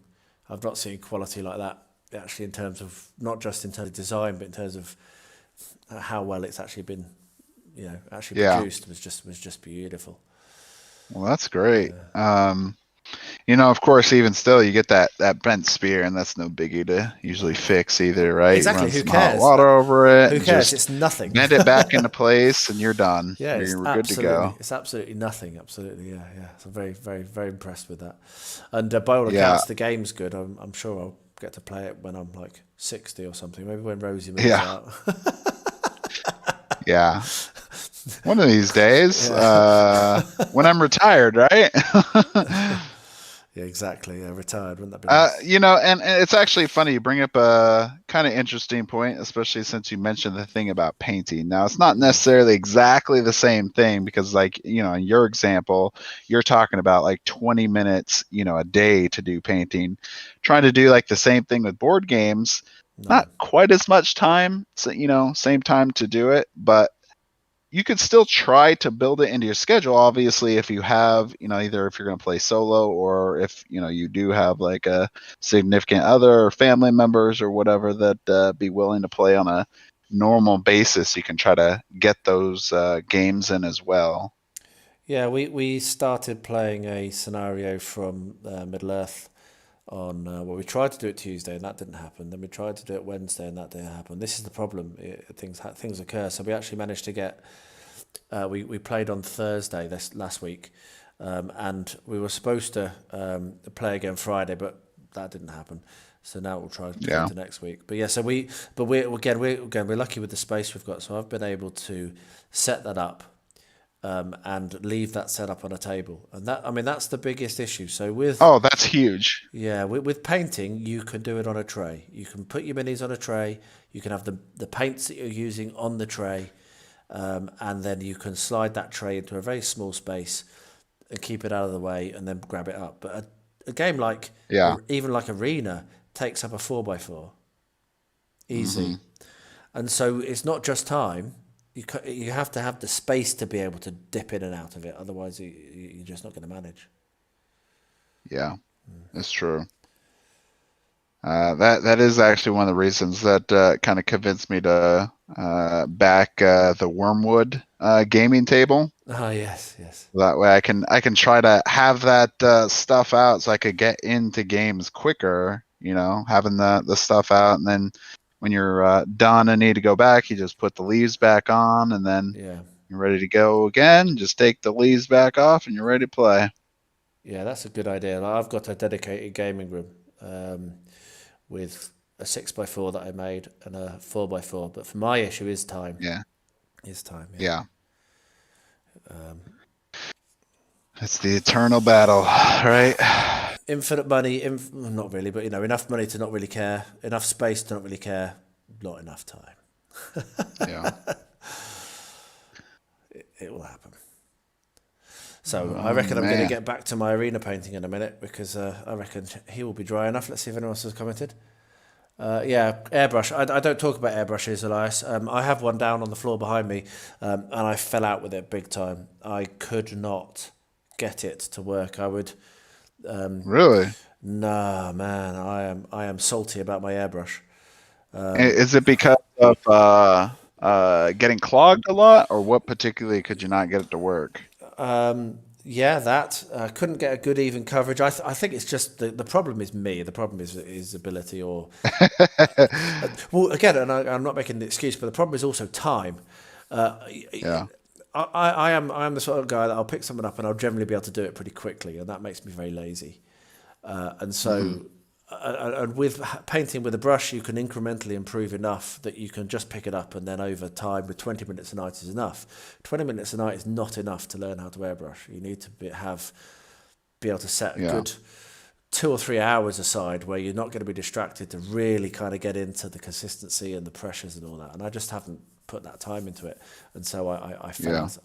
quality like that actually, in terms of not just in terms of design, but in terms of how well it's actually been, produced. Was just beautiful. Well, that's great. Of course, even still, you get that bent spear, and that's no biggie to usually fix either, right? Exactly. Who cares? Hot water over it. Who cares? It's nothing. Bend it back into place, and you're done. Yeah, you're good to go. It's absolutely nothing. Absolutely, yeah. So I'm very, very, very impressed with that. And by all accounts, the game's good. I'm sure I'll get to play it when I'm like 60 or something. Maybe when Rosie moves out. Yeah. One of these days, when I'm retired, right? Yeah, exactly. Yeah, retired, wouldn't that be nice? And it's actually funny. You bring up a kind of interesting point, especially since you mentioned the thing about painting. Now, it's not necessarily exactly the same thing because, like, in your example, you're talking about like 20 minutes, a day to do painting. Trying to do like the same thing with board games, not quite as much time, so, same time to do it, but you could still try to build it into your schedule. Obviously, if you have, either if you're going to play solo or if, you do have like a significant other or family members or whatever that be willing to play on a normal basis, you can try to get those games in as well. Yeah, we started playing a scenario from Middle-earth on, we tried to do it Tuesday and that didn't happen. Then we tried to do it Wednesday and that didn't happen. This is the problem. Things occur. So we actually managed to get, we played on Thursday last week, and we were supposed to play again Friday, but that didn't happen. So now we'll try to next week. But yeah, so we're lucky with the space we've got. So I've been able to set that up. And leave that set up on a table, and that's the biggest issue. So that's huge. Yeah, with painting, you can do it on a tray. You can put your minis on a tray. You can have the paints that you're using on the tray, and then you can slide that tray into a very small space and keep it out of the way, and then grab it up. But a game like even like Arena takes up a 4x4, easy, and so it's not just time. You have to have the space to be able to dip in and out of it. Otherwise, you're just not going to manage. Yeah, that's true. That is actually one of the reasons that kind of convinced me to back the Wormwood gaming table. Oh yes, yes. That way I can try to have that stuff out so I could get into games quicker, having the stuff out, and then when you're done and need to go back, you just put the leaves back on, and then you're ready to go again. Just take the leaves back off and you're ready to play. Yeah, that's a good idea. I've got a dedicated gaming room with a 6x4 that I made and a 4x4. But for my issue is time. Yeah. Is time. Yeah. It's the eternal battle, right? Infinite money, not really, but enough money to not really care, enough space to not really care, not enough time. Yeah. It will happen. So I reckon I'm going to get back to my arena painting in a minute because I reckon he will be dry enough. Let's see if anyone else has commented. Yeah, airbrush. I don't talk about airbrushes, Elias. I have one down on the floor behind me, and I fell out with it big time. I could not get it to work. I would. Really? Nah, man. I am salty about my airbrush. Is it because of getting clogged a lot, or what particularly could you not get it to work? Yeah, that couldn't get a good even coverage. I think it's just the problem is me. The problem is ability or well, again, and I'm not making the excuse, but the problem is also time. Yeah. I am the sort of guy that I'll pick someone up and I'll generally be able to do it pretty quickly, and that makes me very lazy. And so, and with painting with a brush, you can incrementally improve enough that you can just pick it up, and then over time, with 20 minutes a night is enough. 20 minutes a night is not enough to learn how to airbrush. You need to be able to set a good 2 or 3 hours aside where you're not going to be distracted to really kind of get into the consistency and the pressures and all that. And I just haven't put that time into it, and so I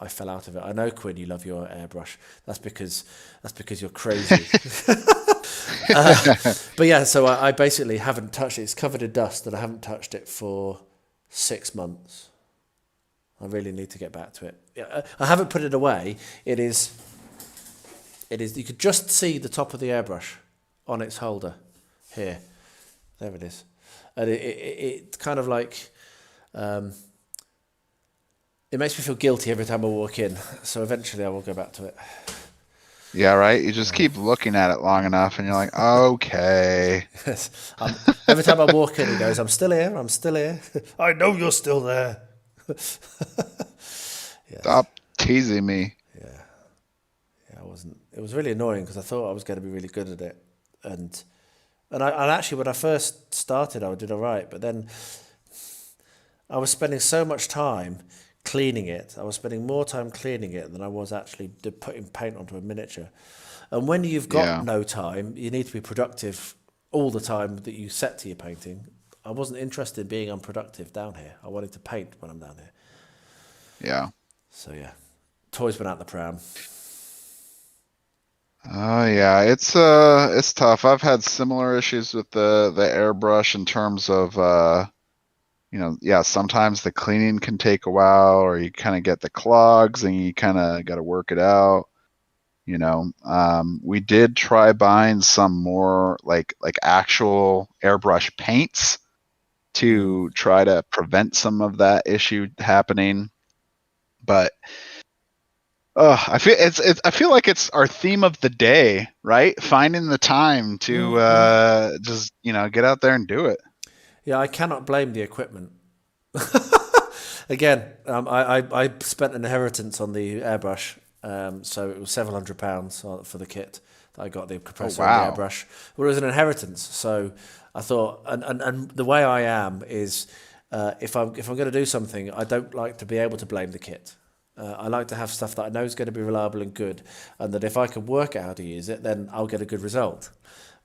fell out of it. I know, Quinn, you love your airbrush. That's because you're crazy. But yeah, so I basically haven't touched it. It's covered in dust, and I haven't touched it for 6 months. I really need to get back to it. Yeah, I haven't put it away. It is. You could just see the top of the airbrush on its holder here. There it is, and it's kind of like. It makes me feel guilty every time I walk in, so eventually I will go back to it. Yeah, right? You just keep looking at it long enough and you're like, okay. Yes. Every time I walk in, he goes, I'm still here, I'm still here. I know you're still there. Yes. Stop teasing me. Yeah, I wasn't. It was really annoying because I thought I was going to be really good at it. And actually, when I first started, I did all right. But then I was spending so much time cleaning it. I was spending more time cleaning it than I was actually putting paint onto a miniature. And when you've got no time, you need to be productive all the time that you set to your painting. I wasn't interested in being unproductive down here. I wanted to paint when I'm down here. Yeah. So yeah, toys went out the pram. Oh yeah, it's tough. I've had similar issues with the airbrush in terms of sometimes the cleaning can take a while, or you kind of get the clogs and you kind of got to work it out. We did try buying some more like actual airbrush paints to try to prevent some of that issue happening, but I feel like it's our theme of the day, right? Finding the time to just get out there and do it. Yeah, I cannot blame the equipment. Again, I spent an inheritance on the airbrush, so it was £700 for the kit that I got, the compressor and the airbrush. Well, it was an inheritance, so I thought, and the way I am is, if I'm going to do something, I don't like to be able to blame the kit. I like to have stuff that I know is going to be reliable and good, and that if I can work out how to use it, then I'll get a good result.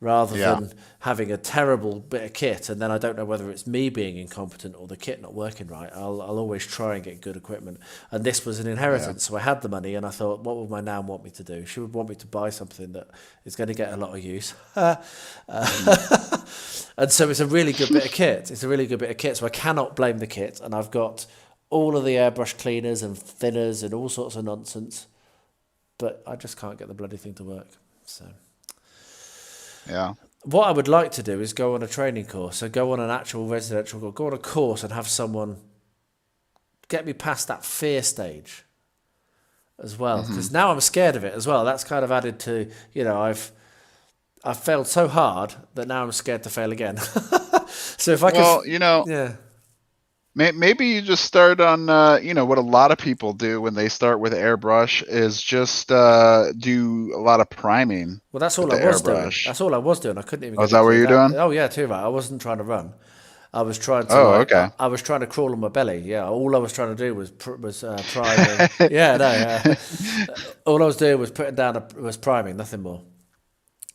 Rather than having a terrible bit of kit and then I don't know whether it's me being incompetent or the kit not working right. I'll always try and get good equipment. And this was an inheritance, so I had the money and I thought, what would my nan want me to do? She would want me to buy something that is going to get a lot of use. And so it's a really good bit of kit. So I cannot blame the kit. And I've got all of the airbrush cleaners and thinners and all sorts of nonsense. But I just can't get the bloody thing to work. So... Yeah. What I would like to do is go on a training course. So go on an actual residential course, go on a course and have someone get me past that fear stage as well, because now I'm scared of it as well. That's kind of added to, I've failed so hard that now I'm scared to fail again. So if I could, maybe you just start on, what a lot of people do when they start with airbrush is just do a lot of priming. Well, that's all I was doing. That's all I was doing. I couldn't even. Oh, is that what you're doing? Oh yeah, too right. I wasn't trying to run. I was trying to. Okay. I was trying to crawl on my belly. Yeah, all I was trying to do was priming. Yeah, no. All I was doing was putting down was priming, nothing more.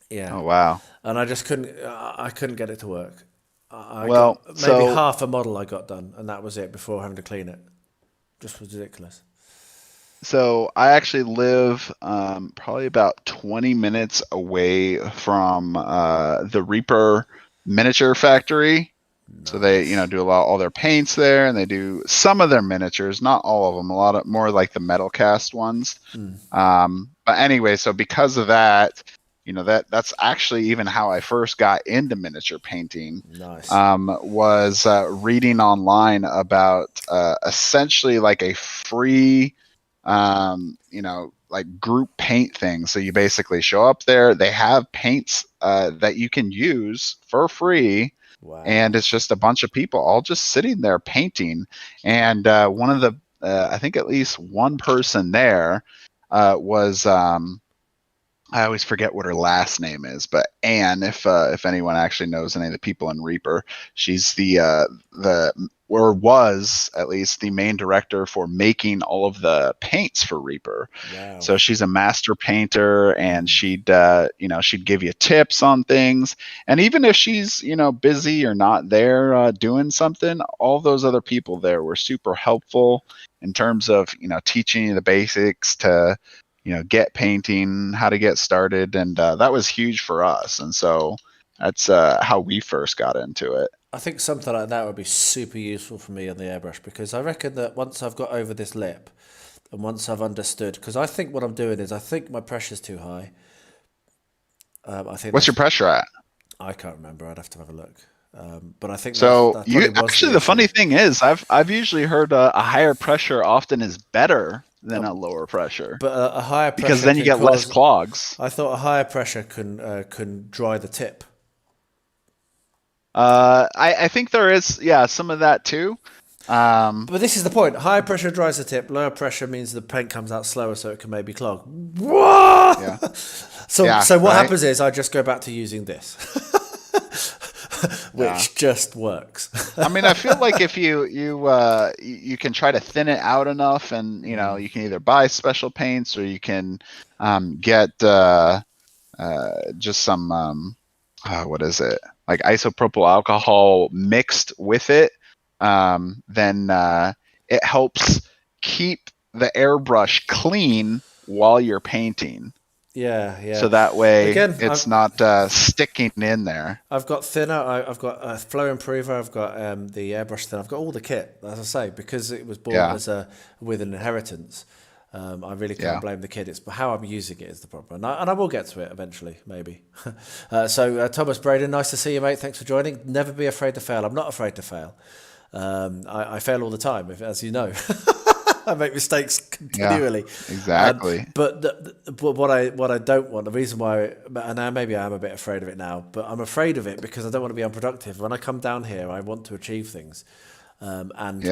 Yeah. Oh wow. And I just couldn't. I couldn't get it to work. Maybe half a model I got done, and that was it before having to clean it. Just was ridiculous. So I actually live probably about 20 minutes away from the Reaper miniature factory. Nice. So they, do all their paints there, and they do some of their miniatures, not all of them. A lot of more like the metal cast ones. But anyway, so because of that, that's actually even how I first got into miniature painting. Nice. Was reading online about essentially like a free, like group paint thing. So you basically show up there. They have paints that you can use for free. Wow. And it's just a bunch of people all just sitting there painting. And one of the, I think at least one person there was, I always forget what her last name is, but Anne, if anyone actually knows any of the people in Reaper, she's was at least the main director for making all of the paints for Reaper. Wow. So she's a master painter, and she'd give you tips on things. And even if she's, busy or not there doing something, all those other people there were super helpful in terms of, teaching you the basics to, get painting, how to get started. And that was huge for us. And so that's how we first got into it. I think something like that would be super useful for me on the airbrush, because I reckon that once I've got over this lip and once I've understood, because I think what I'm doing is I think my pressure's too high. I think. What's your pressure at? I can't remember. I'd have to have a look. But I think so. That You actually, the funny thing is, I've usually heard a higher pressure often is better than a lower pressure. But a higher pressure, because then you get less clogs. I thought a higher pressure can dry the tip. I think there is, some of that too. But this is the point. Higher pressure dries the tip. Lower pressure means the paint comes out slower, so it can maybe clog. What? Yeah. So what happens is I just go back to using this, which just works. I mean, I feel like if you can try to thin it out enough, and you can either buy special paints, or you can get just some what is it? Like isopropyl alcohol mixed with it, then it helps keep the airbrush clean while you're painting. Yeah. So that way it's not sticking in there. I've got thinner. I've got a flow improver. I've got the airbrush thinner. I've got all the kit, as I say, because it was born with an inheritance. I really can't blame the kid. It's how I'm using it is the problem, and I will get to it eventually, maybe. So Thomas Braden, nice to see you, mate. Thanks for joining. Never be afraid to fail. I'm not afraid to fail. I fail all the time, as you know. I make mistakes continually. Yeah, exactly. But what I don't want, the reason why, and maybe I am a bit afraid of it now, but I'm afraid of it because I don't want to be unproductive. When I come down here, I want to achieve things, so I'm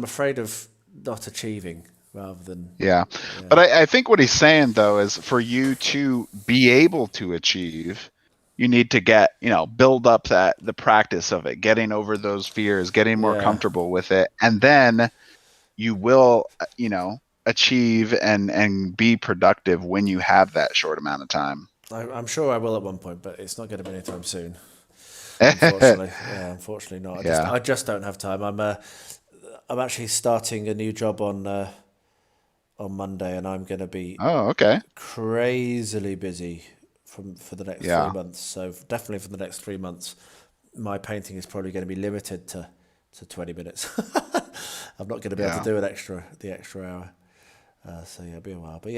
afraid of not achieving rather than. Yeah. But I think what he's saying though is for you to be able to achieve, you need to get, build up the practice of it, getting over those fears, getting more comfortable with it, and then you will, achieve and be productive when you have that short amount of time. I'm sure I will at one point, but it's not going to be anytime soon. Unfortunately not. I just don't have time. I'm actually starting a new job on Monday, and I'm going to be crazily busy for the next 3 months. So definitely for the next 3 months, my painting is probably going to be limited to 20 minutes. I'm not going to be able to do the extra hour. So it'll be a while. But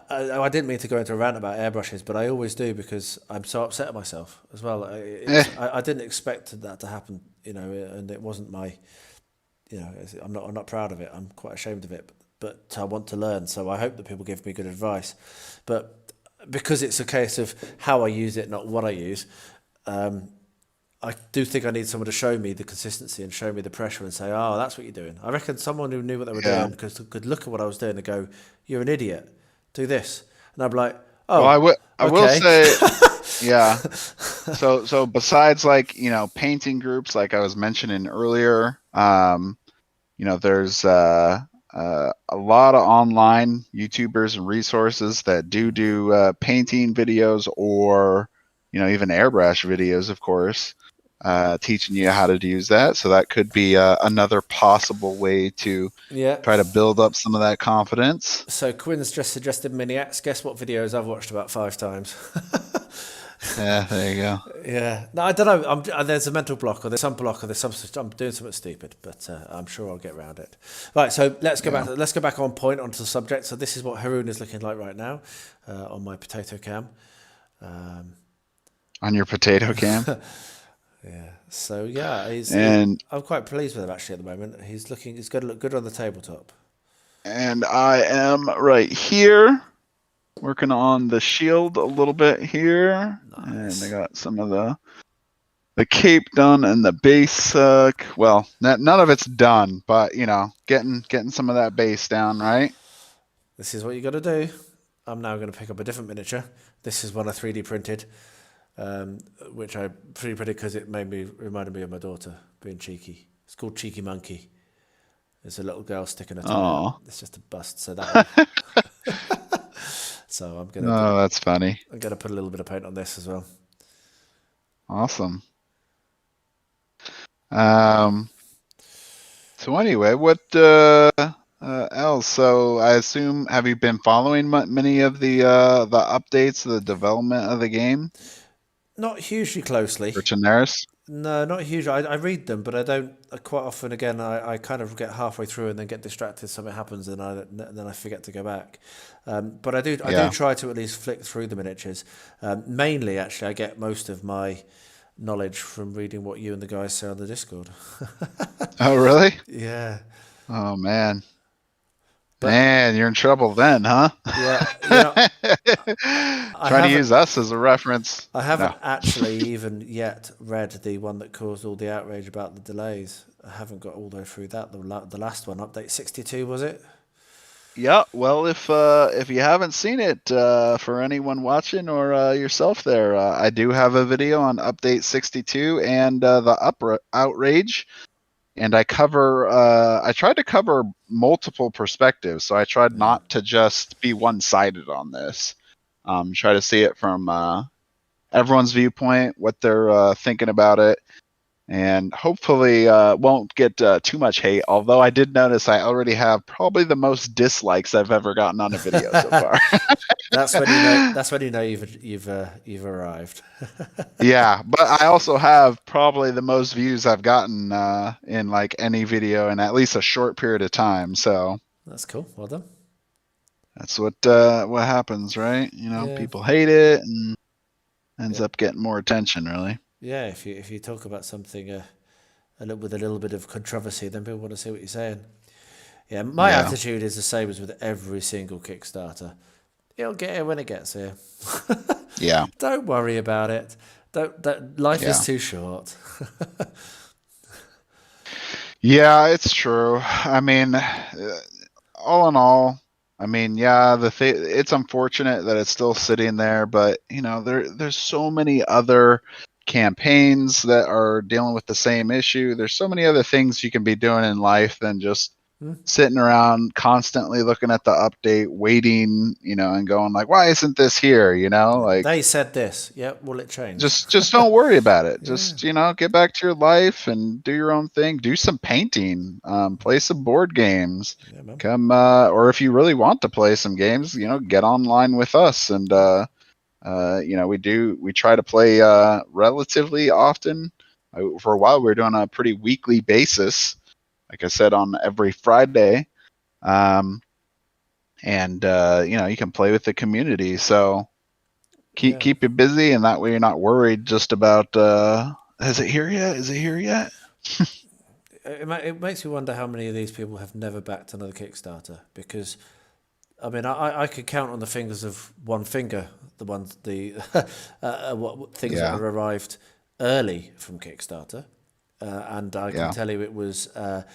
I didn't mean to go into a rant about airbrushes, but I always do because I'm so upset at myself as well. I didn't expect that to happen, and it wasn't my, I'm not proud of it. I'm quite ashamed of it. but I want to learn. So I hope that people give me good advice. But because it's a case of how I use it, not what I use, I do think I need someone to show me the consistency and show me the pressure and say, oh, that's what you're doing. I reckon someone who knew what they were doing could look at what I was doing and go, you're an idiot. Do this. And I'm like, oh, well, I okay. will say, yeah. So besides like, painting groups, like I was mentioning earlier, there's a lot of online YouTubers and resources that do painting videos or, even airbrush videos, of course, teaching you how to use that. So that could be another possible way to try to build up some of that confidence. So Quinn's just suggested Miniacs. Guess what videos I've watched about 5 times? Yeah, there you go. Yeah. No, I don't know. There's a mental block, or there's some block, or I'm doing something stupid, but I'm sure I'll get around it. Right. So let's go back. Let's go back on point onto the subject. So this is what Haroon is looking like right now on my potato cam. On your potato cam. Yeah. So yeah, I'm quite pleased with him actually at the moment. He's going to look good on the tabletop. And I am right here, working on the shield a little bit here. Nice. And I got some of the cape done and the base. Well, none of it's done, but getting some of that base down, right? This is what you got to do. I'm now going to pick up a different miniature. This is one I 3D printed. Which I 3D printed because it reminded me of my daughter being cheeky. It's called Cheeky Monkey. There's a little girl sticking her tongue out. It's just a bust. So that. So I'm gonna. Oh, that's funny. I'm gonna put a little bit of paint on this as well. Awesome. So anyway, what else? So I assume, have you been following many of the updates, the development of the game? Not hugely closely. For Chinaris? No, not hugely. I read them, but I don't. Quite often, again, I kind of get halfway through and then get distracted. Something happens, and then I forget to go back. But I do try to at least flick through the miniatures. Mainly, actually, I get most of my knowledge from reading what you and the guys say on the Discord. Oh, really? Yeah. Oh, man. Man, you're in trouble then, huh? Yeah. Trying to use us as a reference. I haven't actually even yet read the one that caused all the outrage about the delays. I haven't got all the way through that. The last one, update 62, was it? Yeah. Well, if you haven't seen it, for anyone watching or yourself there, I do have a video on update 62 and the outrage. And I tried to cover multiple perspectives. So I tried not to just be one-sided on this. Try to see it from everyone's viewpoint, what they're thinking about it. And hopefully won't get too much hate. Although I did notice I already have probably the most dislikes I've ever gotten on a video so far. That's when you know you've arrived. Yeah, but I also have probably the most views I've gotten in like any video in at least a short period of time. So that's cool. Well done. That's what happens, right? People hate it and ends up getting more attention, really. Yeah, if you talk about something with a little bit of controversy, then people want to see what you're saying. Yeah, my attitude is the same as with every single Kickstarter. It'll get here when it gets here. Yeah. Don't worry about it. Life is too short. Yeah, it's true. I mean, all in all, it's unfortunate that it's still sitting there, but there's so many other campaigns that are dealing with the same issue. There's so many other things you can be doing in life than just sitting around constantly looking at the update, waiting, and going like, why isn't this here? Like they said this. Yep, will it change? Just don't worry about it. Just get back to your life and do your own thing. Do some painting, play some board games. Come or if you really want to play some games, get online with us and we try to play relatively often. For a while, we were doing a pretty weekly basis, like I said, on every Friday. You can play with the community. So keep you busy, and that way you're not worried just about, is it here yet? it makes me wonder how many of these people have never backed another Kickstarter, because I mean, I could count on the fingers of one finger what things that have arrived early from Kickstarter, and I can tell you it was a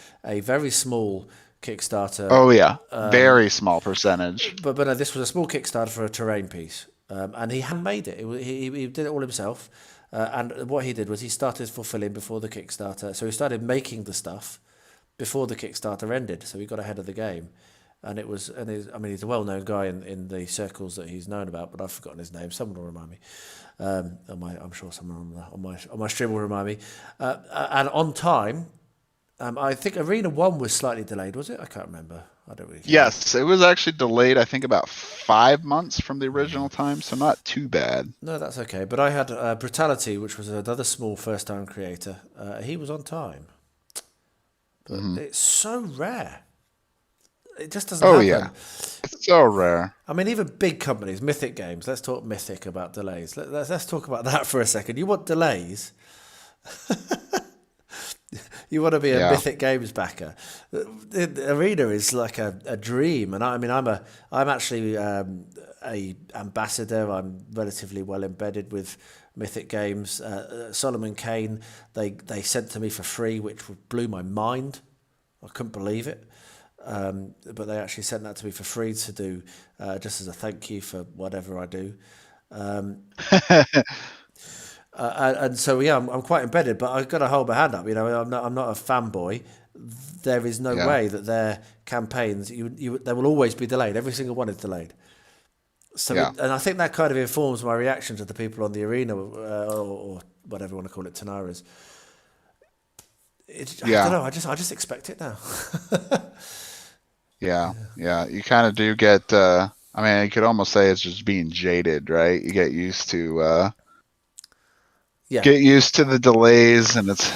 very small Kickstarter. Oh yeah, very small percentage. But no, this was a small Kickstarter for a terrain piece, and he handmade it. He did it all himself, and what he did was he started fulfilling before the Kickstarter. So he started making the stuff before the Kickstarter ended. So he got ahead of the game. And he's a well-known guy in the circles that he's known about, but I've forgotten his name. Someone will remind me. I'm sure someone on my stream will remind me. And on time, I think Arena 1 was slightly delayed, was it? I can't remember. I don't really care. Yes, it was actually delayed, I think, about 5 months from the original time, so not too bad. No, that's okay. But I had Brutality, which was another small first-time creator. He was on time. But it's so rare. It just doesn't happen. Yeah, it's so rare. I mean, even big companies, Mythic Games. Let's talk Mythic about delays. Let's talk about that for a second. You want delays? You want to be a Mythic Games backer? The Arena is like a dream, and I'm actually a ambassador. I'm relatively well embedded with Mythic Games. Solomon Kane, they sent to me for free, which blew my mind. I couldn't believe it. But they actually sent that to me for free to do, just as a thank you for whatever I do. And so I'm quite embedded, but I've got to hold my hand up. I'm not a fanboy. There is no way that their campaigns they will always be delayed. Every single one is delayed. So and I think that kind of informs my reaction to the people on the Arena or whatever you want to call it, Tanaras. I don't know. I just expect it now. Yeah. You kind of do get. You could almost say it's just being jaded, right? You get used to. Get used to the delays, and it's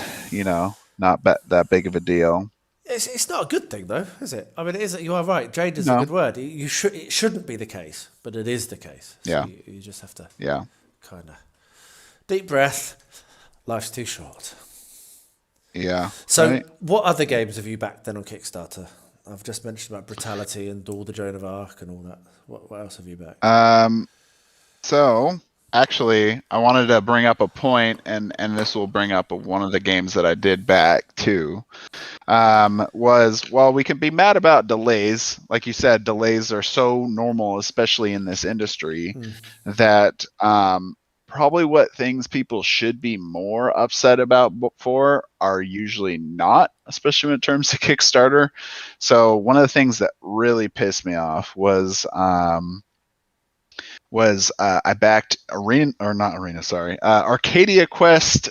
not that big of a deal. It's not a good thing though, is it? I mean, it is. You are right. Jaded is a good word. It shouldn't be the case, but it is the case. So you just have to. Kind of deep breath. Life's too short. Yeah. So, what other games have you backed then on Kickstarter? I've just mentioned about Brutality and all the Joan of Arc and all that. What else have you backed? So actually, I wanted to bring up a point, and this will bring up one of the games that I did back too. We can be mad about delays. Like you said, delays are so normal, especially in this industry, that probably what things people should be more upset about for are usually not, especially in terms of Kickstarter. So one of the things that really pissed me off was I backed Arcadia Quest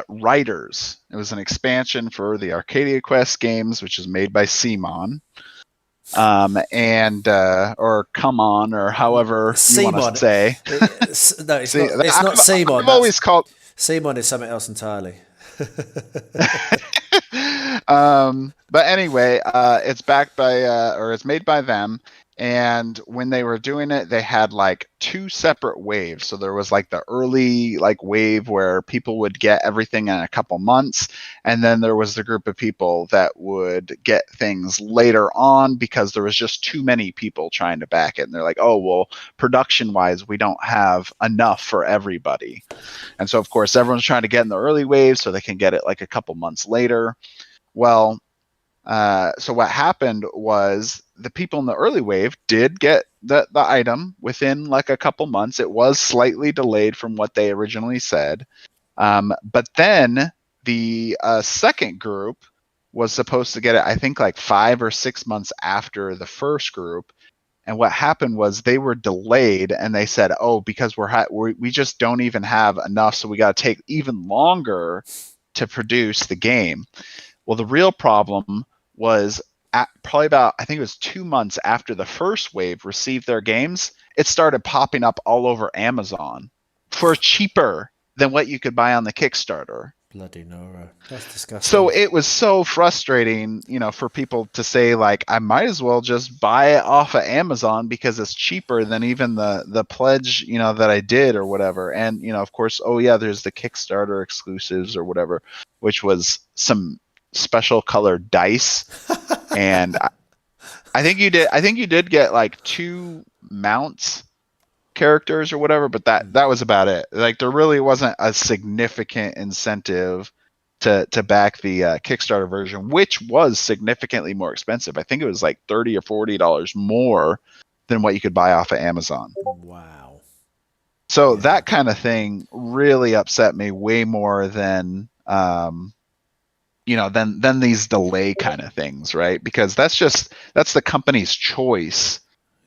Riders. It was an expansion for the Arcadia Quest games, which is made by Sigmar. Or come on, or however you want to say. It's not Sigmar. I've always called Sigmar is something else entirely. But anyway, it's backed by it's made by them. And when they were doing it, they had like 2 separate waves. So there was like the early wave where people would get everything in a couple months. And then there was the group of people that would get things later on because there was just too many people trying to back it. And they're like, oh, well, production wise, we don't have enough for everybody. And so, of course, everyone's trying to get in the early wave so they can get it like a couple months later. Well, so what happened was the people in the early wave did get the item within like a couple months. It was slightly delayed from what they originally said. But then the second group was supposed to get it, I think, like 5 or 6 months after the first group. And what happened was they were delayed, and they said, oh, because we just don't even have enough, so we got to take even longer to produce the game. Well, the real problem was probably about, I think it was 2 months after the first wave received their games, it started popping up all over Amazon for cheaper than what you could buy on the Kickstarter. Bloody Nora. That's disgusting. So it was so frustrating, for people to say, like, I might as well just buy it off of Amazon because it's cheaper than even the pledge, that I did or whatever. And, of course, there's the Kickstarter exclusives or whatever, which was some special colored dice, and I think you did get like 2 mounts characters or whatever, but that was about it. Like there really wasn't a significant incentive to back the Kickstarter version, which was significantly more expensive. I think it was like $30 or $40 more than what you could buy off of Amazon. Wow. So that kind of thing really upset me way more than than these delay kind of things, right? Because that's the company's choice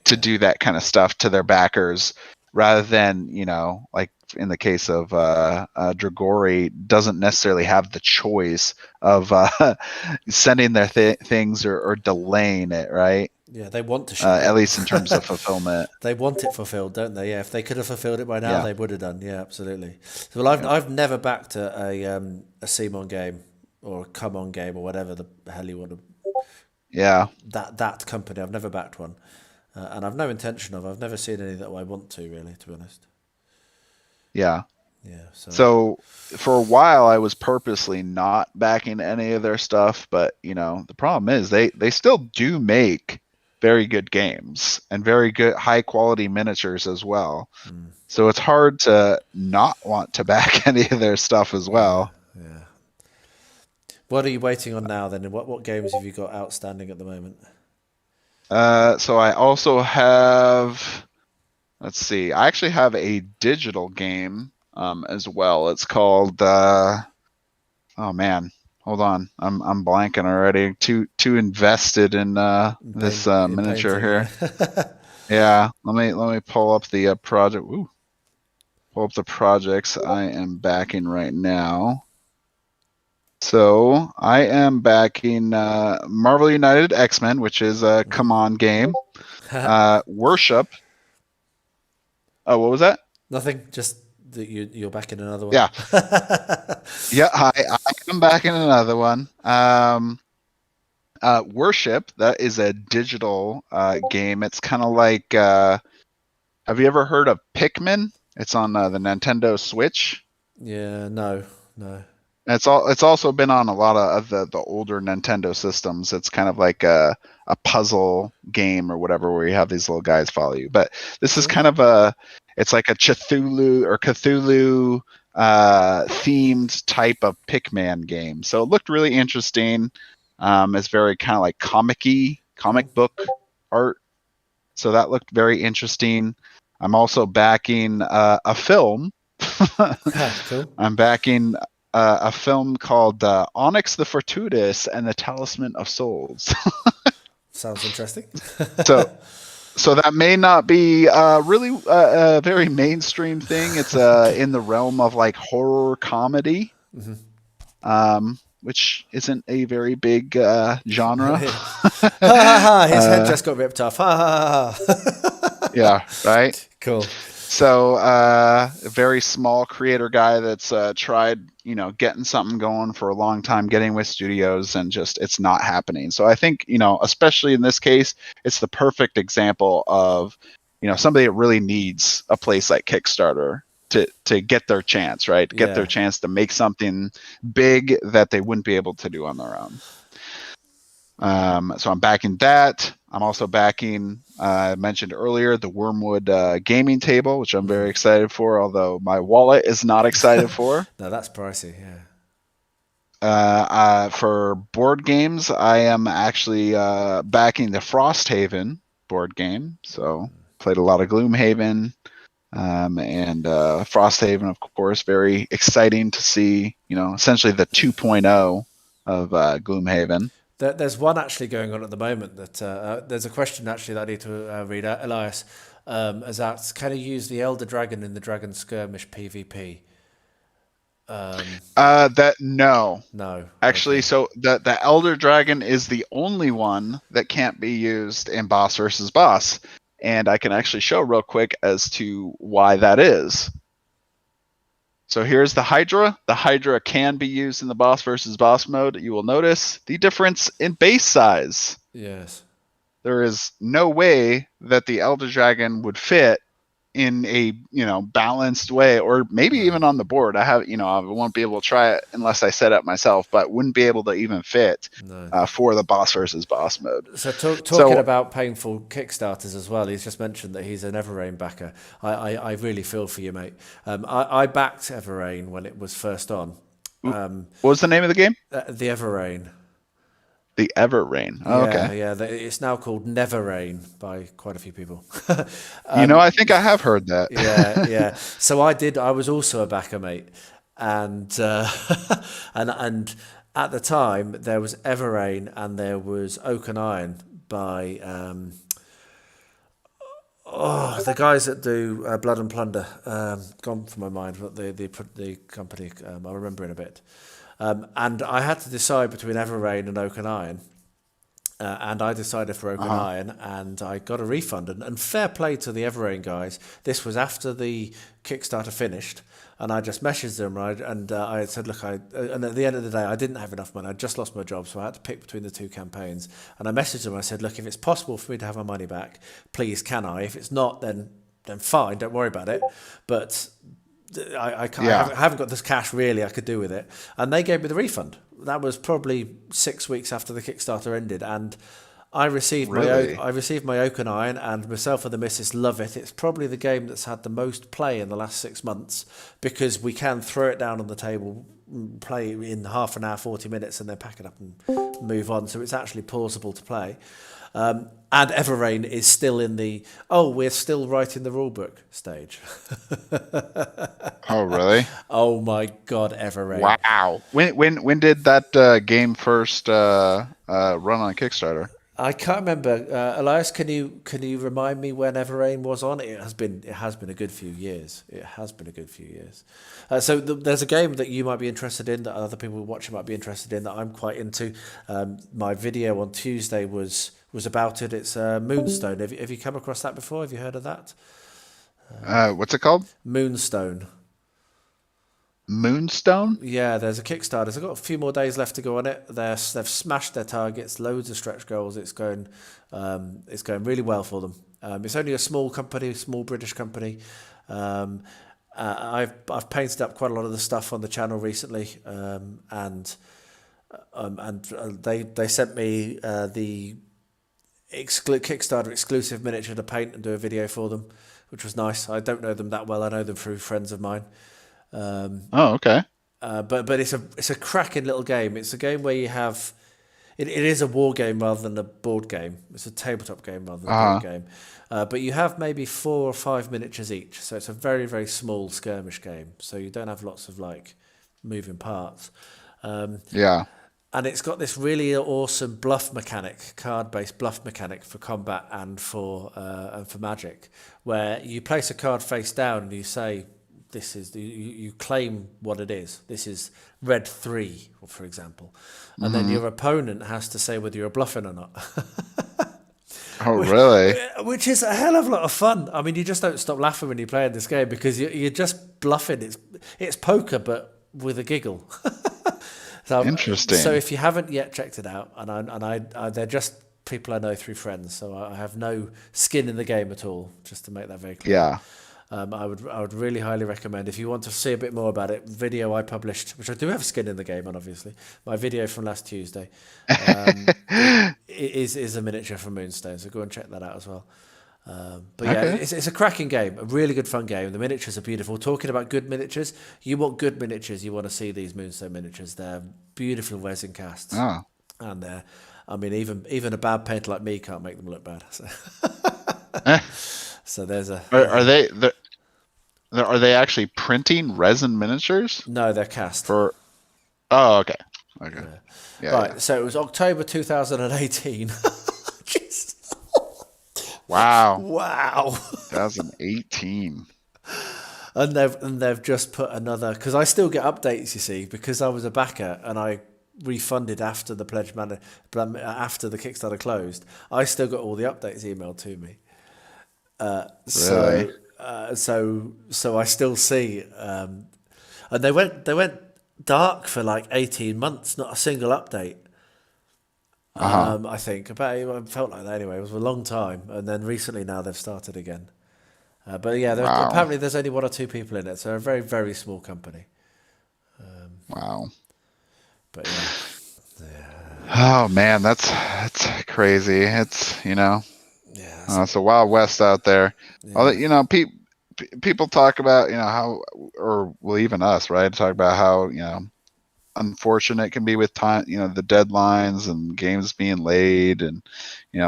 to do that kind of stuff to their backers, rather than, like in the case of Dragori, doesn't necessarily have the choice of sending their things or delaying it, right? Yeah, they want to ship at it. least in terms of fulfillment. They want it fulfilled, don't they? Yeah, if they could have fulfilled it by now, they would have done. Yeah, absolutely. So, well, I've never backed a Simon game or a Come On game or whatever the hell you want to. Yeah. That company, I've never backed one, and I've no intention of. I've never seen any that I want to, really, to be honest. Yeah. Yeah. So for a while, I was purposely not backing any of their stuff, but the problem is they still do make very good games and very good high quality miniatures as well. So it's hard to not want to back any of their stuff as well. Yeah. What are you waiting on now then? What games have you got outstanding at the moment? So I also have, let's see, I actually have a digital game as well. It's called oh man, hold on, I'm blanking already. Too invested in this miniature here. Yeah, let me pull up the project. Ooh. Pull up the projects I am backing right now. So I am backing Marvel United X-Men, which is a Come On game. Worship. Oh, what was that? Nothing. Just that you're backing another one. Yeah. Yeah, I am backing another one. Worship. That is a digital game. It's kind of like. Have you ever heard of Pikmin? It's on the Nintendo Switch. Yeah. No. It's also been on a lot of the older Nintendo systems. It's kind of like a puzzle game or whatever, where you have these little guys follow you. But this is kind of it's like a Cthulhu themed type of Pikmin game. So it looked really interesting. It's very kind of like comic book art. So that looked very interesting. I'm also backing a film. Cool. I'm backing a film called Onyx the Fortuitous and the Talisman of Souls. Sounds interesting. So that may not be really a very mainstream thing. It's in the realm of like horror comedy, which isn't a very big genre. Ha ha ha! His head just got ripped off. Ha ha ha! Yeah, right. Cool. So a very small creator guy that's tried, getting something going for a long time, getting with studios, and just it's not happening. So I think, especially in this case, it's the perfect example of, somebody that really needs a place like Kickstarter to get their chance, right? Get their chance to make something big that they wouldn't be able to do on their own. So I'm backing that. I'm also backing, I mentioned earlier, the Wormwood gaming table, which I'm very excited for, although my wallet is not excited for. No, that's pricey, yeah. For board games, I am actually backing the Frosthaven board game. So played a lot of Gloomhaven, and Frosthaven, of course, very exciting to see, essentially the 2.0 of Gloomhaven. There's one actually going on at the moment that there's a question actually that I need to read out, Elias, as that's can you use the Elder Dragon in the Dragon Skirmish PvP? No. Actually, okay. So the Elder Dragon is the only one that can't be used in Boss versus Boss, and I can actually show real quick as to why that is. So here's the Hydra. The Hydra can be used in the Boss versus Boss mode. You will notice the difference in base size. Yes. There is no way that the Elder Dragon would fit in a balanced way, or maybe even on the board. I won't be able to try it unless I set up myself, but wouldn't be able to even fit for the boss versus boss mode. So talking about painful Kickstarters as well, he's just mentioned that he's an Everrain backer. I really feel for you, mate. I backed Everrain when it was first on. What was the name of the game? The Everrain. The Everrain. Oh, yeah, okay. Yeah, it's now called Neverrain by quite a few people. I think I have heard that. Yeah. So I was also a backer, mate, and and at the time there was Everrain and there was Oak and Iron by the guys that do Blood and Plunder. Gone from my mind, but the company I'll remember in a bit. And I had to decide between Everrain and Oak and Iron. And I decided for Oak and Iron, and I got a refund. And fair play to the Everrain guys. This was after the Kickstarter finished, and I just messaged them, right? And I said, look, and at the end of the day, I didn't have enough money. I just lost my job, so I had to pick between the two campaigns. And I messaged them. I said, look, if it's possible for me to have my money back, please, can I? If it's not, then fine, don't worry about it. But I haven't got this cash really I could do with it, and they gave me the refund. That was probably 6 weeks after the Kickstarter ended, and I received my Oak and Iron, and myself and the missus love it. It's probably the game that's had the most play in the last 6 months, because we can throw it down on the table, play in half an hour, 40 minutes, and then pack it up and move on. So it's actually plausible to play. And Everrain is still in the we're still writing the rulebook stage. Oh, really? Oh my God, Everrain! Wow. When did that game first run on Kickstarter? I can't remember. Elias, can you remind me when Everrain was on? It has been a good few years. So there's a game that you might be interested in, that other people watching might be interested in, that I'm quite into. My video on Tuesday was about it. It's Moonstone. Have you come across that before? Have you heard of that? What's it called? Moonstone. Moonstone? Yeah, there's a Kickstarter. They've got a few more days left to go on it. They've smashed their targets, loads of stretch goals. It's going really well for them. It's only a small company, small British company. I've painted up quite a lot of the stuff on the channel recently, and they sent me the Kickstarter exclusive miniature to paint and do a video for them, which was nice. I don't know them that well. I know them through friends of mine. Okay. But it's a cracking little game. It's a game where you have it is a war game rather than a board game. It's a tabletop game rather than a board game. But you have maybe 4 or 5 miniatures each, so it's a very, very small skirmish game. So you don't have lots of moving parts. And it's got this really awesome bluff mechanic, card-based bluff mechanic for combat and for magic, where you place a card face down and you say, this is you claim what it is. This is red 3, for example, and then your opponent has to say whether you're bluffing or not. Oh, really? Which is a hell of a lot of fun. I mean, you just don't stop laughing when you're playing this game, because you're just bluffing. It's poker, but with a giggle. So, interesting. So if you haven't yet checked it out, and they're just people I know through friends, so I have no skin in the game at all. Just to make that very clear. Yeah. I would really highly recommend, if you want to see a bit more about it, video I published, which I do have skin in the game on, obviously. My video from last Tuesday is a miniature from Moonstone, so go and check that out as well. But yeah, it's a cracking game, a really good fun game. The miniatures are beautiful. Talking about good miniatures, you want good miniatures, you want to see these Moonstone miniatures. They're beautiful resin casts, and even a bad painter like me can't make them look bad. So. So there's a. Are they actually printing resin miniatures? No, they're cast. Oh, okay. Yeah, right. Yeah. So it was October 2018. Wow. 2018. And they've just put another, because I still get updates, you see, because I was a backer and I refunded after the after the Kickstarter closed. I still got all the updates emailed to me. Really? So I still see, and they went dark for 18 months, not a single update. I think it felt like that anyway. It was a long time, and then recently now they've started again. But yeah, Wow. apparently there's only 1 or 2 people in it, so a very, very small company. Wow. But yeah. Oh man, that's crazy. It's Yeah. it's a wild west out there. Yeah. People talk about how, or well, even us, right? Talk about how unfortunate it can be with time, the deadlines and games being late, and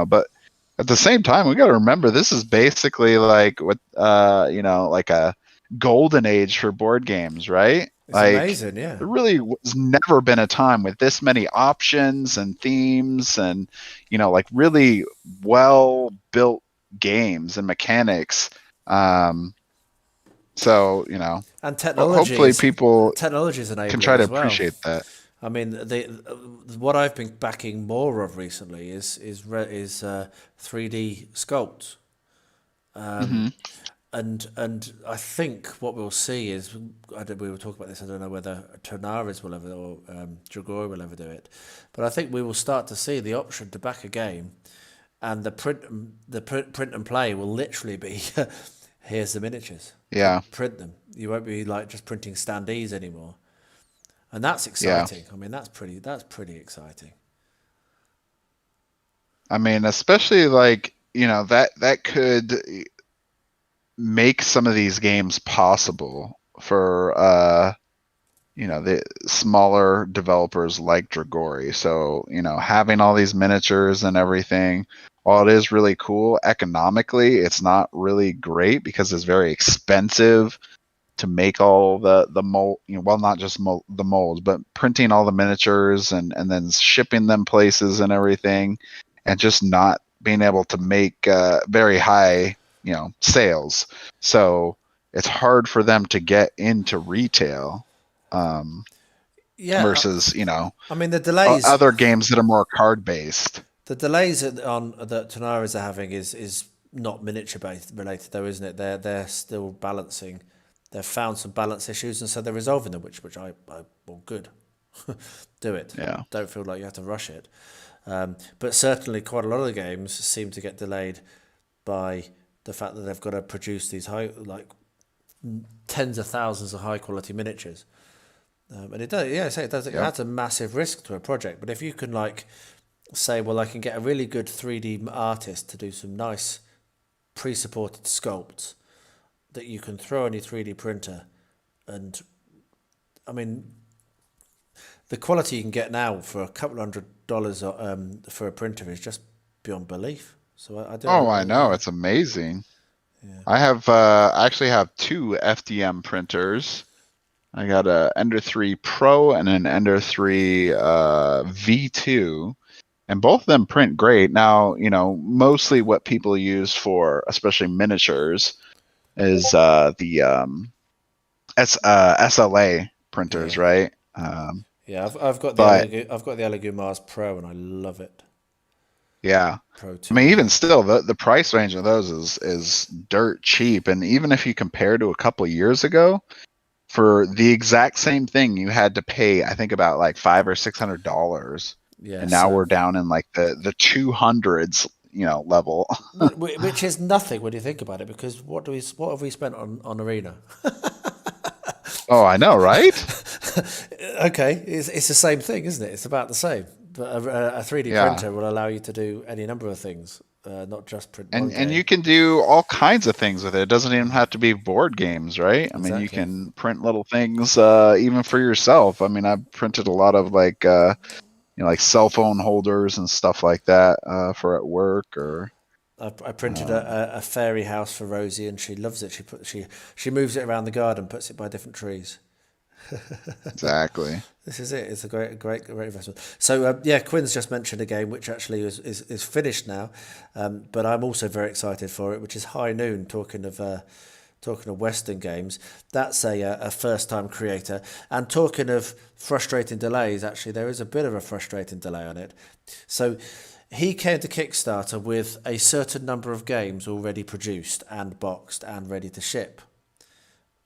but at the same time, we got to remember this is basically like what like a golden age for board games, right? It's Like, amazing, yeah. there really was never been a time with this many options and themes and like really well built games and mechanics. So And technology hopefully people technology's enabling can try to as well. appreciate that. I mean, what I've been backing more of recently is 3D sculpts. And I think what we'll see is, we were talking about this, I don't know whether Tonaris will ever, or Dragoi will ever do it, but I think we will start to see the option to back a game, and the print and play will literally be, here's the miniatures. Yeah. Print them. You won't be like just printing standees anymore. And that's exciting. I mean, that's pretty exciting. I mean, especially like, that could make some of these games possible for the smaller developers like Dragori. So having all these miniatures and everything, while it is really cool, economically it's not really great because it's very expensive to make all the mold, not just the molds, but printing all the miniatures and then shipping them places and everything, and just not being able to make very high sales. So it's hard for them to get into retail. Versus I mean, the delays, other games that are more card based. The delays that Tonaris are having is not miniature based related though, isn't it? They're still balancing. They've found some balance issues, and so they're resolving them, which well, good. Do it. Yeah. Don't feel like you have to rush it. But certainly, quite a lot of the games seem to get delayed by the fact that they've got to produce these tens of thousands of high quality miniatures. And it does, it does. It adds a massive risk to a project. But if you can say, well, I can get a really good 3D artist to do some nice pre-supported sculpts that you can throw on your 3D printer, and I mean, the quality you can get now for a couple $100 for a printer is just beyond belief. So I know, it's amazing. Yeah. I have actually have 2 FDM printers. I got a Ender 3 Pro and an Ender 3 V2, and both of them print great. Now, mostly what people use for, especially miniatures, is the SLA printers, right? I've got the Elegoo Mars Pro, and I love it. Yeah, Pro 2. I mean, even still, the price range of those is dirt cheap, and even if you compare to a couple of years ago, for the exact same thing, you had to pay, I think, about like $500 or $600. Yeah, and now we're down in like the 200s, level. Which is nothing when you think about it, because what have we spent on Arena? Oh, I know, right? Okay, it's the same thing, isn't it? It's about the same. But a 3D printer will allow you to do any number of things, not just print. And you can do all kinds of things with it. It doesn't even have to be board games, right? Exactly. I mean, you can print little things even for yourself. I mean, I've printed a lot of like cell phone holders and stuff like that for at work. Or I printed a fairy house for Rosie, and she loves it. She moves it around the garden, puts it by different trees. Exactly. This is it. It's a great investment. So Quinn's just mentioned a game which actually is finished now, but I'm also very excited for it, which is High Noon. Talking of Western games, that's a first time creator. And talking of frustrating delays, actually there is a bit of a frustrating delay on it. So he came to Kickstarter with a certain number of games already produced and boxed and ready to ship.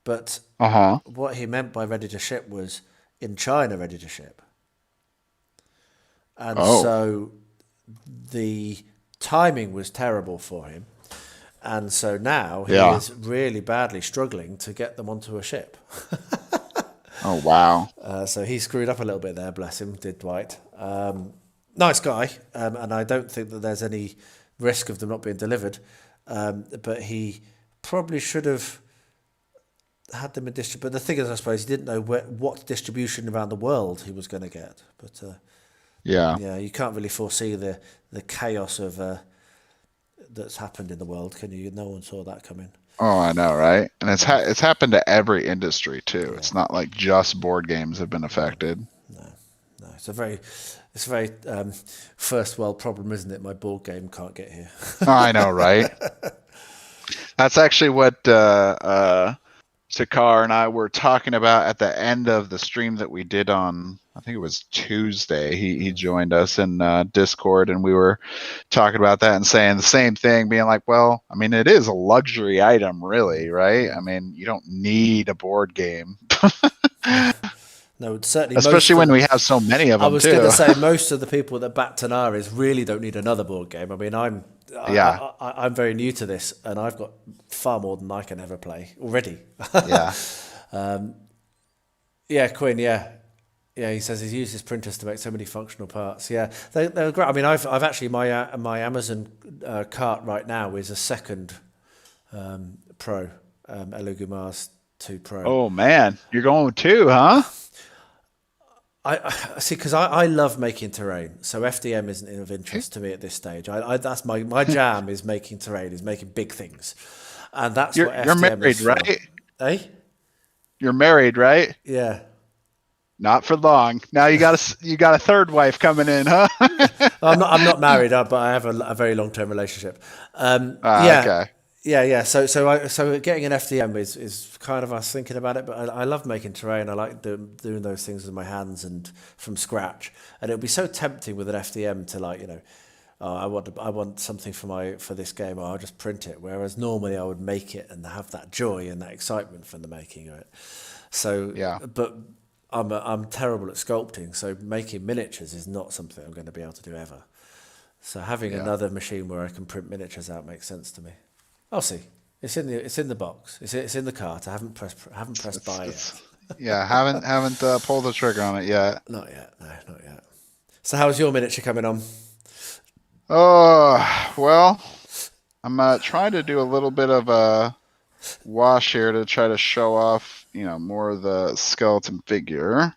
But what he meant by ready to ship was in China ready to ship. And so the timing was terrible for him. And so now he is really badly struggling to get them onto a ship. Oh, wow. So he screwed up a little bit there, bless him, did Dwight. Nice guy, and I don't think that there's any risk of them not being delivered. But he probably should have had them in distribution. But the thing is, I suppose, he didn't know what distribution around the world he was going to get. But yeah, you can't really foresee the chaos of that's happened in the world, can you? No one saw that coming. Oh, I know, right? And it's happened to every industry too. Yeah. It's not like just board games have been affected. No, it's a very first world problem, isn't it? My board game can't get here. Oh, I know, right? That's actually what Sakar and I were talking about at the end of the stream that we did on, I think it was Tuesday. He joined us in Discord, and we were talking about that and saying the same thing, being like, well, I mean, it is a luxury item, really, right? I mean, you don't need a board game. No, certainly. Especially when we have so many of them, I was going to say, most of the people that back Tanaris really don't need another board game. I mean, I'm very new to this, and I've got far more than I can ever play already. Quinn, yeah, he says he's used his printers to make so many functional parts. Yeah, they're great. I mean, I've actually my Amazon cart right now is a second Pro, Elugu 2 Pro. Oh man, you're going with 2, huh? I see, because I love making terrain, so FDM isn't of interest to me at this stage. That's my jam is making terrain, is making big things, and that's what FDM you're married, is for. Right? Eh? You're married, right? Yeah. Not for long. Now you got a third wife coming in, huh? I'm not married, but I have a very long-term relationship. Okay. Yeah. So getting an FDM is kind of us thinking about it, but I love making terrain. I like doing those things with my hands and from scratch. And it would be so tempting with an FDM to I want something for this game. I'll just print it. Whereas normally I would make it and have that joy and that excitement from the making of it. So yeah, but I'm terrible at sculpting, so making miniatures is not something I'm going to be able to do ever. So having another machine where I can print miniatures out makes sense to me. I'll see. It's in the box. It's in the cart. I haven't pressed buy yet. Yeah, haven't pulled the trigger on it yet. Not yet. No, not yet. So how's your miniature coming on? Oh, well, I'm trying to do a little bit of a wash here to try to show off, more of the skeleton figure.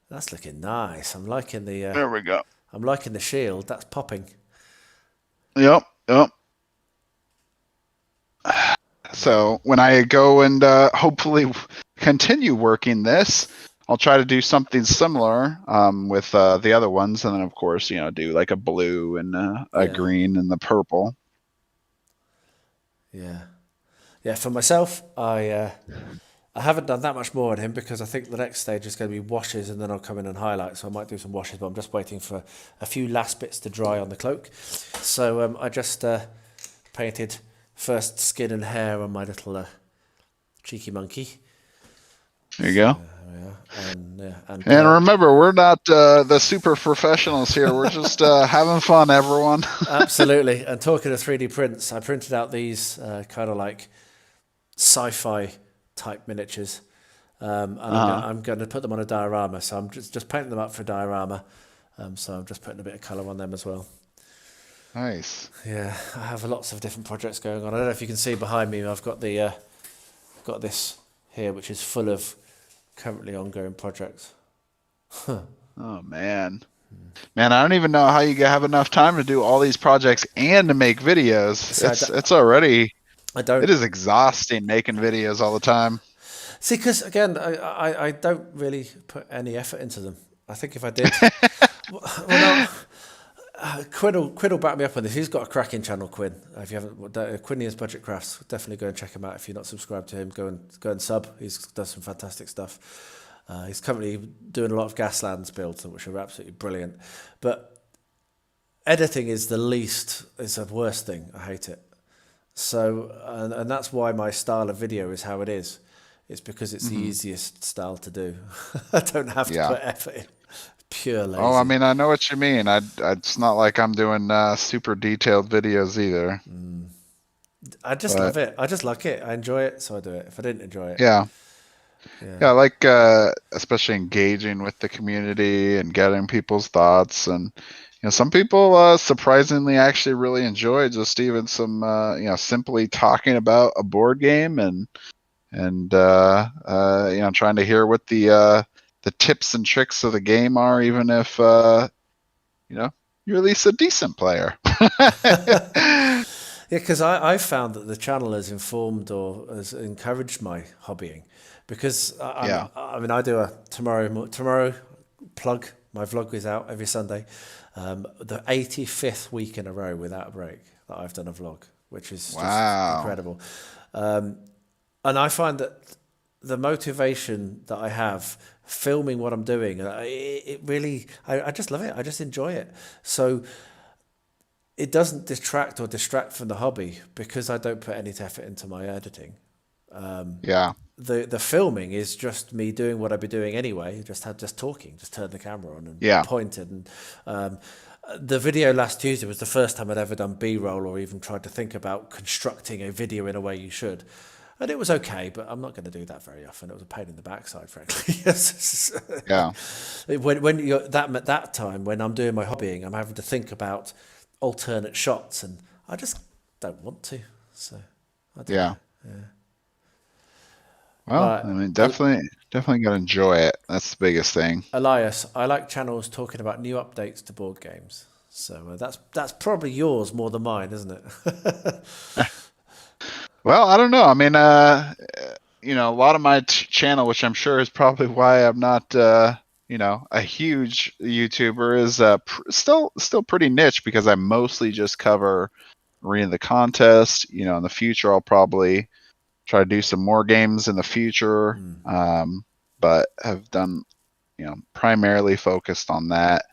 That's looking nice. I'm liking the. There we go. I'm liking the shield. That's popping. Yep. So when I go and hopefully continue working this, I'll try to do something similar with the other ones, and then of course, do like a blue and a green and the purple. Yeah. For myself, I haven't done that much more on him because I think the next stage is going to be washes, and then I'll come in and highlight. So I might do some washes, but I'm just waiting for a few last bits to dry on the cloak. So I just painted first skin and hair on my little cheeky monkey. There you go. And remember, we're not the super professionals here. We're just having fun, everyone. Absolutely. And talking of 3D prints, I printed out these kind of like sci-fi type miniatures. And I'm going to put them on a diorama. So I'm just painting them up for a diorama. So I'm just putting a bit of colour on them as well. Nice. Yeah, I have lots of different projects going on. I don't know if you can see behind me. I've got got this here, which is full of currently ongoing projects. Oh man, I don't even know how you have enough time to do all these projects and to make videos. So it is exhausting making videos all the time. See, because again, I don't really put any effort into them. I think if I did, Quinn will back me up on this. He's got a cracking channel, Quinn. If you haven't, Quinnian's Budget Crafts, definitely go and check him out. If you're not subscribed to him, go and sub. He's does some fantastic stuff. He's currently doing a lot of Gaslands builds, which are absolutely brilliant. But editing is the worst thing. I hate it. So, and that's why my style of video is how it is. It's because it's the easiest style to do. I don't have to put effort in Pure lazy. Oh, I mean, I know what you mean. It's not like I'm doing super detailed videos either. I just love it. I just like it. I enjoy it, so I do it. If I didn't enjoy it, yeah, I like especially engaging with the community and getting people's thoughts. And some people surprisingly actually really enjoy just even some simply talking about a board game and trying to hear what the tips and tricks of the game are, even if you're at least a decent player. Yeah, because I found that the channel has informed or has encouraged my hobbying, because I mean I do a tomorrow plug. My vlog is out every Sunday, the 85th week in a row without a break that I've done a vlog, which is just incredible. And I find that the motivation that I have filming what I'm doing, it really, I just love it. I just enjoy it. So it doesn't detract or distract from the hobby because I don't put any effort into my editing. The filming is just me doing what I'd be doing anyway, just talking, just turn the camera on and pointed. And the video last Tuesday was the first time I'd ever done B-roll or even tried to think about constructing a video in a way you should. And it was okay, but I'm not going to do that very often. It was a pain in the backside, frankly. When you're that time when I'm doing my hobbying, I'm having to think about alternate shots, and I just don't want to. So I don't know. Well, I mean, definitely got to enjoy it. That's the biggest thing. Elias, I like channels talking about new updates to board games. So that's probably yours more than mine, isn't it? Well, I don't know. I mean, a lot of my channel, which I'm sure is probably why I'm not, a huge YouTuber, is still pretty niche, because I mostly just cover Arena the Contest. In the future, I'll probably try to do some more games in the future, but have done, primarily focused on that.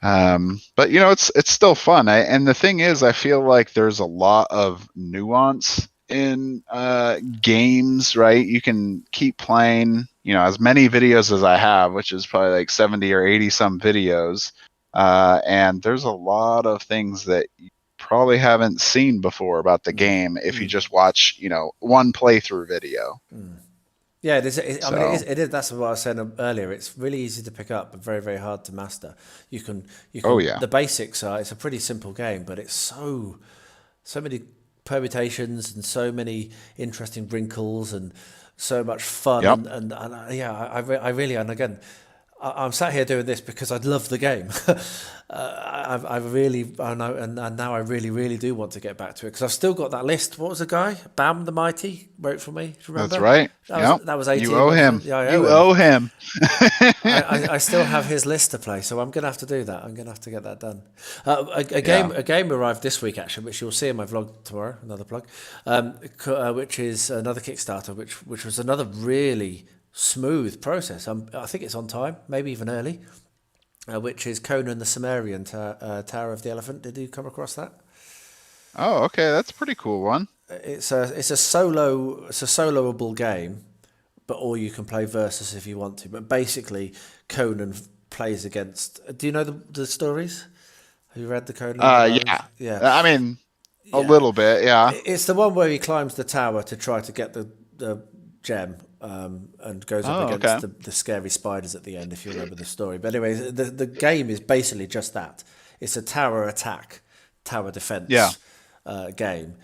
But it's still fun. And the thing is, I feel like there's a lot of nuance in games, right? You can keep playing, as many videos as I have, which is probably like 70 or 80 some videos. And there's a lot of things that you probably haven't seen before about the game if you just watch, one playthrough video. Yeah, it is. I mean, it is. That's what I was saying earlier. It's really easy to pick up, but very, very hard to master. You can. Oh yeah. The basics are. It's a pretty simple game, but it's so many permutations and so many interesting wrinkles and so much fun. Yep. And I really, and again, I'm sat here doing this because I love the game. I know, and now I really, really do want to get back to it, because I've still got that list. What was the guy? Bam the Mighty wrote for me. Do you remember? That's right. That was 18. You owe him. Yeah, I owe him. I still have his list to play, so I'm going to have to do that. I'm going to have to get that done. A game arrived this week, actually, which you'll see in my vlog tomorrow. Another plug, which is another Kickstarter, which was another really smooth process. I think it's on time, maybe even early. Which is Conan the Cimmerian Tower of the Elephant. Did you come across that? Oh, okay, that's a pretty cool one. It's a soloable game, but or you can play versus if you want to. But basically, Conan plays against. Do you know the stories? Have you read the Conan? Yeah. I mean, a little bit. Yeah. It's the one where he climbs the tower to try to get the gem. And goes up against the scary spiders at the end, if you remember the story. But anyway, the game is basically just that. It's a tower attack, tower defense game.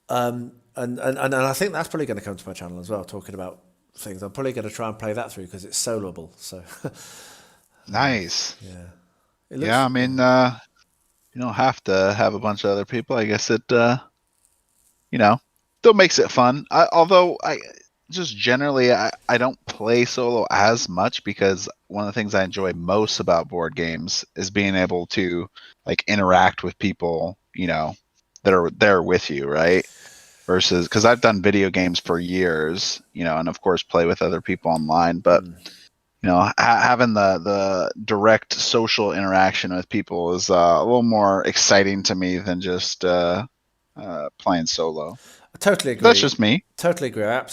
And I think that's probably going to come to my channel as well, talking about things. I'm probably going to try and play that through because it's soloable. So nice. Yeah. I mean, you don't have to have a bunch of other people. I guess it, still makes it fun. Although just generally, I don't play solo as much, because one of the things I enjoy most about board games is being able to interact with people, that are there with you, right? Versus, because I've done video games for years, and of course play with other people online, but having the direct social interaction with people is a little more exciting to me than just playing solo. I totally agree. That's just me. Totally agree. I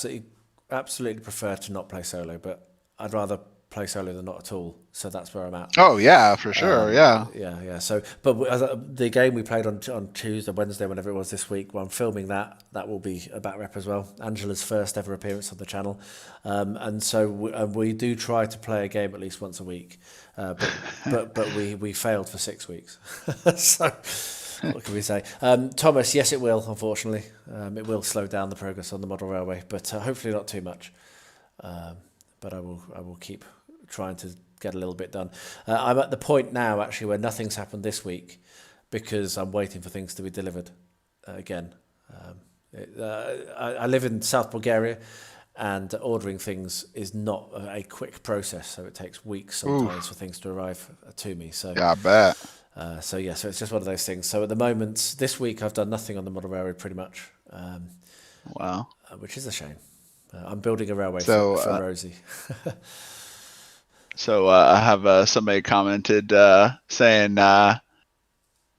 absolutely prefer to not play solo, but I'd rather play solo than not at all. So that's where I'm at. Oh yeah, for sure. Yeah. So, but the game we played on Tuesday, Wednesday, whenever it was this week, when I'm filming that will be a back rep as well. Angela's first ever appearance on the channel, and so we do try to play a game at least once a week, but we failed for 6 weeks. So what can we say? Thomas, yes, it will. Unfortunately, it will slow down the progress on the model railway, but hopefully not too much. But I will keep trying to get a little bit done. I'm at the point now actually where nothing's happened this week because I'm waiting for things to be delivered again. I live in South Bulgaria, and ordering things is not a quick process, so it takes weeks sometimes for things to arrive to me. So yeah, I bet. So it's just one of those things. So at the moment, this week I've done nothing on the model railway pretty much. Wow. Which is a shame. I'm building a railway for Rosie. So I have somebody commented saying the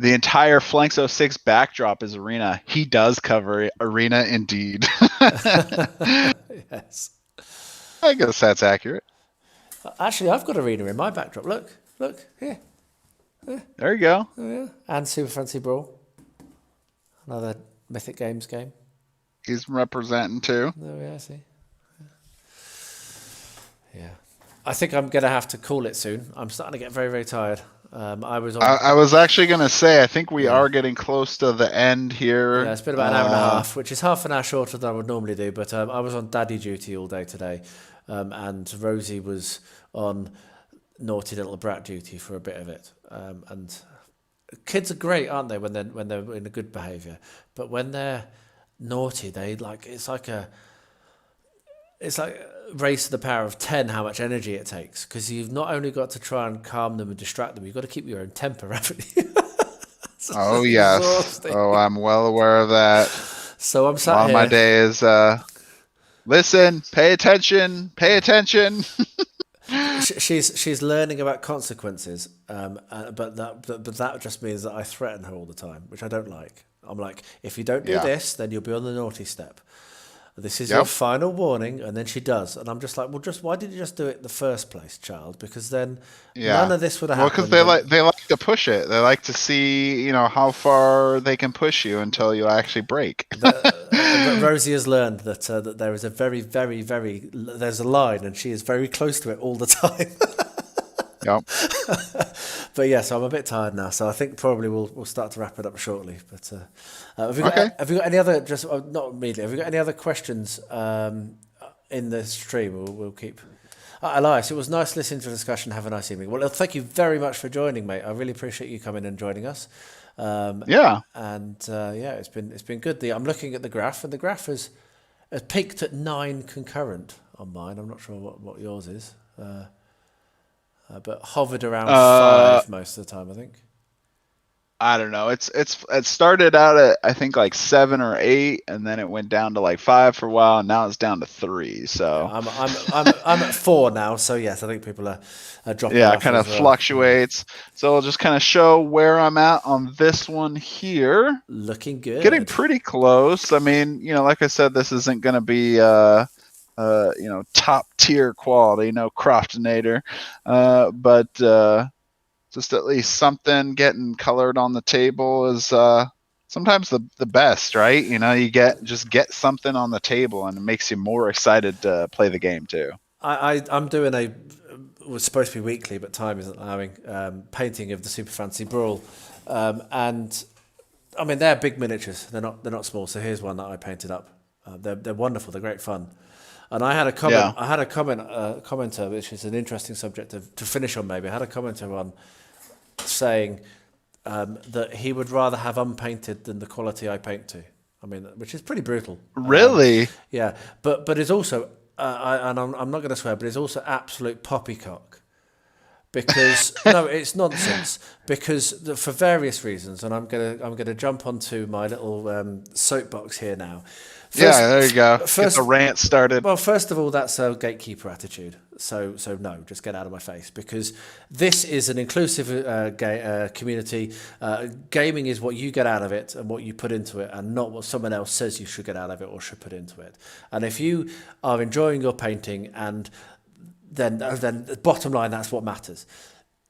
entire Phlanx06 backdrop is arena. He does cover arena indeed. Yes. I guess that's accurate. Actually, I've got arena in my backdrop. Look here. There you go. Oh, yeah. And Super Fancy Brawl. Another Mythic Games game. He's representing too. Oh yeah, I see. Yeah. I think I'm going to have to call it soon. I'm starting to get very, very tired. I was actually going to say, I think we are getting close to the end here. Yeah, it's been about an hour and a half, which is half an hour shorter than I would normally do. But I was on daddy duty all day today. And Rosie was on naughty little brat duty for a bit of it. And kids are great, aren't they, when they're in a good behaviour? But when they're naughty, it's like raise to the power of 10 how much energy it takes, because you've not only got to try and calm them and distract them, you've got to keep your own temper, haven't you? Oh yes. Exhausting. Oh, I'm well aware of that. So I'm sat here. My day is listen, pay attention. She's learning about consequences, but that just means that I threaten her all the time, which I don't like. I'm like, if you don't do this, then you'll be on the naughty step. This is your final warning, and then she does, and I'm just like, well, why did you just do it in the first place, child? Because then none of this would have happened. Well, because they like to push it. They like to see, how far they can push you until you actually break. Rosie has learned that there is a very, very, very there's a line, and she is very close to it all the time. Yep. But so I'm a bit tired now, so I think probably we'll start to wrap it up shortly. But have you got any other, not immediately, have you got any other questions in the stream? We'll keep. Elias, it was nice listening to the discussion. Have a nice evening. Well, thank you very much for joining, mate. I really appreciate you coming and joining us. And it's been good. I'm looking at the graph, and the graph has peaked at 9 concurrent on mine. I'm not sure what yours is. But hovered around 5 most of the time, I think. I don't know. It started out at, I think, like 7 or 8, and then it went down to like 5 for a while, and now it's down to 3. So I'm at 4 now. So yes, I think people are dropping. Yeah, it kind of fluctuates. So I'll just kind of show where I'm at on this one here. Looking good. Getting pretty close. I mean, like I said, this isn't going to be top tier quality, no Croftinator, but just at least something getting colored on the table is sometimes the best, right? You get something on the table, and it makes you more excited to play the game too. I'm doing it was supposed to be weekly, but time isn't allowing, painting of the Super Fancy Brawl, and I mean they're big miniatures. They're not small. So here's one that I painted up. They're wonderful. They're great fun. And I had a comment. Yeah. I had a commenter, which is an interesting subject to finish on. Maybe I had a commenter on saying that he would rather have unpainted than the quality I paint to. I mean, which is pretty brutal. Really? Yeah, but it's also, I'm not going to swear, but it's also absolute poppycock. Because no, it's nonsense. Because for various reasons, and I'm gonna jump onto my little soapbox here now. There you go. Get the rant started. Well, first of all, that's a gatekeeper attitude. So no, just get out of my face, because this is an inclusive community. Gaming is what you get out of it and what you put into it, and not what someone else says you should get out of it or should put into it. And if you are enjoying your painting and then the bottom line, that's what matters.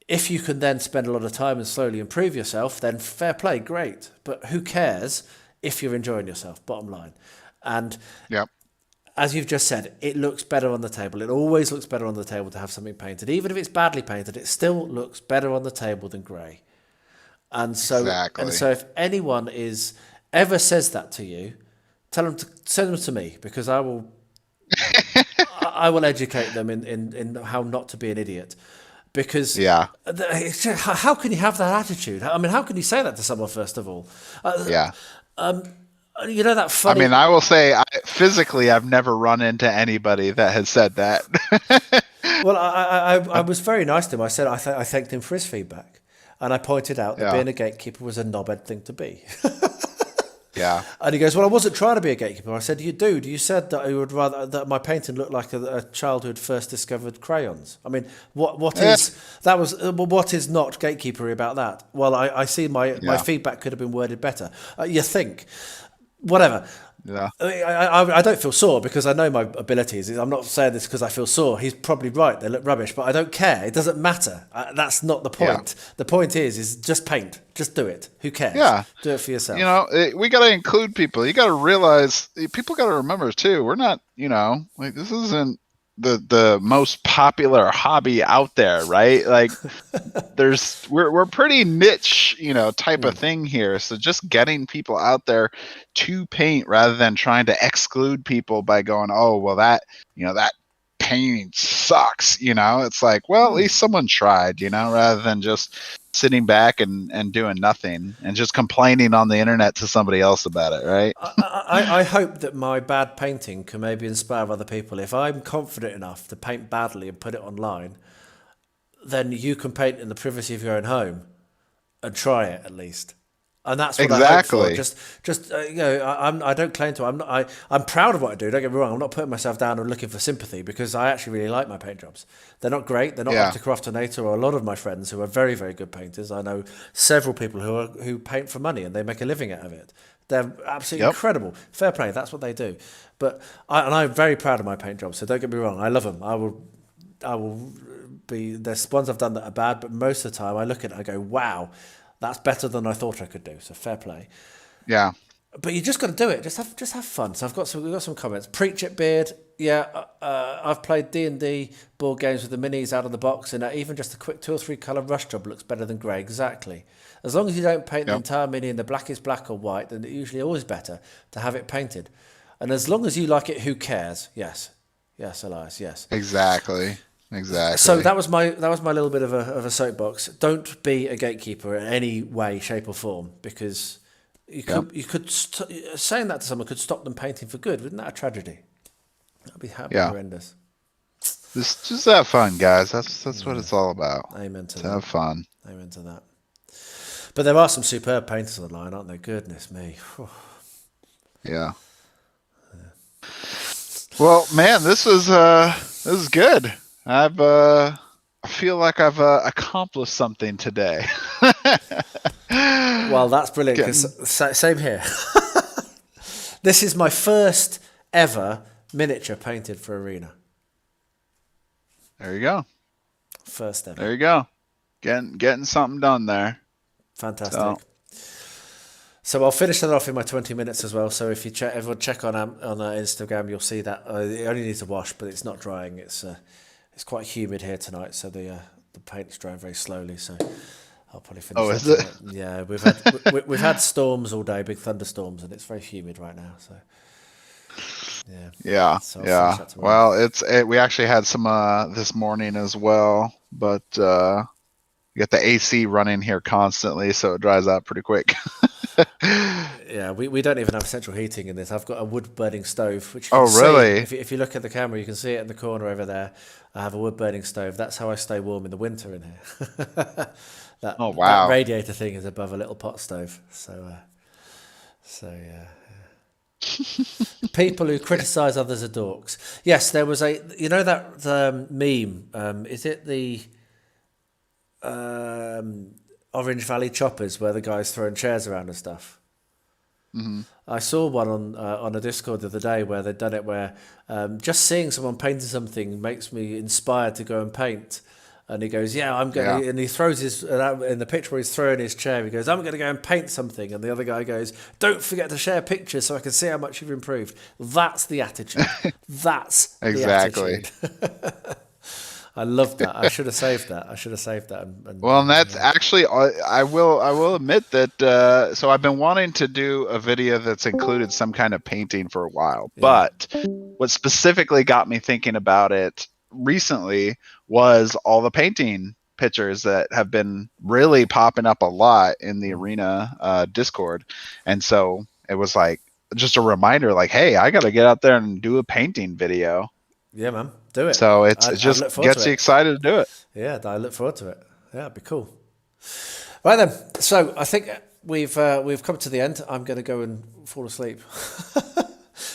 If you can then spend a lot of time and slowly improve yourself, then fair play, great. But who cares if you're enjoying yourself, bottom line. And as you've just said, it looks better on the table. It always looks better on the table to have something painted. Even if it's badly painted, it still looks better on the table than grey. And so, if anyone ever says that to you, tell them to send them to me, because I will educate them in how not to be an idiot. Because how can you have that attitude? I mean, how can you say that to someone, first of all? You know that funny... I mean, I will say, physically, I've never run into anybody that has said that. Well, I was very nice to him. I said I thanked him for his feedback. And I pointed out that being a gatekeeper was a knobhead thing to be. And he goes, well, I wasn't trying to be a gatekeeper. I said, you said that you would rather that my painting looked like a child who had first discovered crayons. I mean, what is not gatekeepery about that? Well, I see my feedback could have been worded better. You think, whatever. Yeah. I don't feel sore because I know my abilities. I'm not saying this because I feel sore. He's probably right. They look rubbish, but I don't care. It doesn't matter. That's not the point. Yeah. The point is just paint. Just do it. Who cares? Yeah. Do it for yourself. You know, we got to include people. You got to realize, people got to remember too, we're not, like this isn't the most popular hobby out there, right? Like we're pretty niche, type of thing here. So just getting people out there to paint rather than trying to exclude people by going, oh, well, that painting sucks. It's like, well, at least someone tried, rather than just sitting back and doing nothing and just complaining on the internet to somebody else about it, right? I hope that my bad painting can maybe inspire other people. If I'm confident enough to paint badly and put it online, then you can paint in the privacy of your own home and try it at least. And that's what I hope for. Just I don't claim to. I'm proud of what I do. Don't get me wrong. I'm not putting myself down and looking for sympathy, because I actually really like my paint jobs. They're not great. They're not up to Croftonator or a lot of my friends who are very, very good painters. I know several people who paint for money and they make a living out of it. They're absolutely incredible. Fair play. That's what they do. But I'm very proud of my paint jobs. So don't get me wrong. I love them. I will be. There's ones I've done that are bad, but most of the time I look at it and I go, wow, that's better than I thought I could do. So fair play. Yeah. But you just got to do it. Just have fun. So we've got some comments. Preach it, Beard. Yeah, I've played D&D board games with the minis out of the box, and even just a quick 2 or 3 colour rush job looks better than grey. Exactly. As long as you don't paint the entire mini and the black is black or white, then it's usually always better to have it painted. And as long as you like it, who cares? Yes, Elias. Yes. Exactly. So that was my little bit of a soapbox. Don't be a gatekeeper in any way, shape, or form, because you could saying that to someone could stop them painting for good. Wouldn't that a tragedy? That'd be horrendous. Just have fun, guys. That's what it's all about. Amen to that. Have fun. Amen to that. But there are some superb painters on the line, aren't there? Goodness me. Yeah. Well, man, this was good. I feel like I've accomplished something today. Well, that's brilliant, because same here. This is my first ever miniature painted for Arena. There you go. First ever. There you go. Getting something done there. Fantastic. So I'll finish that off in my 20 minutes as well. So if you everyone check on Instagram, you'll see that it only needs to wash, but it's not drying. It's quite humid here tonight, so the paint's drying very slowly. So I'll probably finish. Oh, is it? Yeah, we've had storms all day, big thunderstorms, and it's very humid right now. So yeah. So well, we actually had some this morning as well, but we got the AC running here constantly, so it dries out pretty quick. Yeah, we don't even have central heating in this. I've got a wood burning stove, which really? If you look at the camera, you can see it in the corner over there. I have a wood burning stove. That's how I stay warm in the winter in here. That radiator thing is above a little pot stove. So yeah. People who criticise others are dorks. Yes, there was that meme. Is it the Orange Valley Choppers where the guy's throwing chairs around and stuff? I saw one on a Discord the other day where they'd done it where just seeing someone painting something makes me inspired to go and paint. And he goes, yeah, I'm going to, and he throws his, in the picture where he's throwing his chair, he goes, I'm going to go and paint something. And the other guy goes, don't forget to share pictures so I can see how much you've improved. That's the attitude. That's exactly. The attitude. I love that. I should have saved that. And that's actually, I will admit that, so I've been wanting to do a video that's included some kind of painting for a while, but what specifically got me thinking about it recently was all the painting pictures that have been really popping up a lot in the Arena Discord. And so it was like, just a reminder, like, hey, I got to get out there and do a painting video. Yeah, man, do it. So it just gets you excited to do it. Yeah, I look forward to it. Yeah, it'd be cool. Right then, so I think we've come to the end. I'm going to go and fall asleep.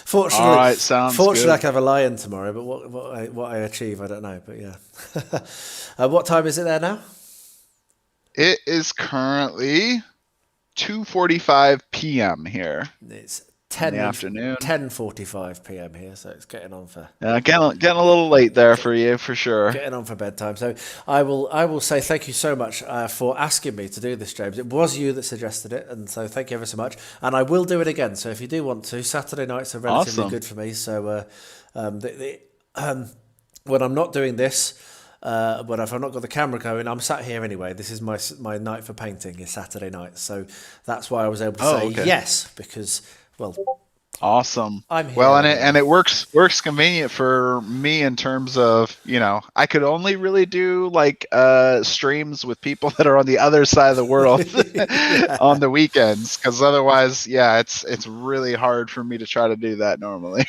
Fortunately, all right, sounds good. I can have a lie-in tomorrow, but what I achieve, I don't know. But yeah, what time is it there now? It is currently 2:45 p.m. here. It's 10 in the afternoon. 10:45 p.m. here, so it's getting on for getting a little late there for you, for sure. Getting on for bedtime. So I will say thank you so much for asking me to do this, James. It was you that suggested it, and so thank you ever so much. And I will do it again. So if you do want to, Saturday nights are relatively good for me. So when I'm not doing this, but if I've not got the camera going, I'm sat here anyway. This is my night for painting is Saturday night. So that's why I was able to say yes, because. Well, awesome. I'm here. Well, and it works convenient for me in terms of, I could only really do like streams with people that are on the other side of the world on the weekends, because otherwise, it's really hard for me to try to do that normally.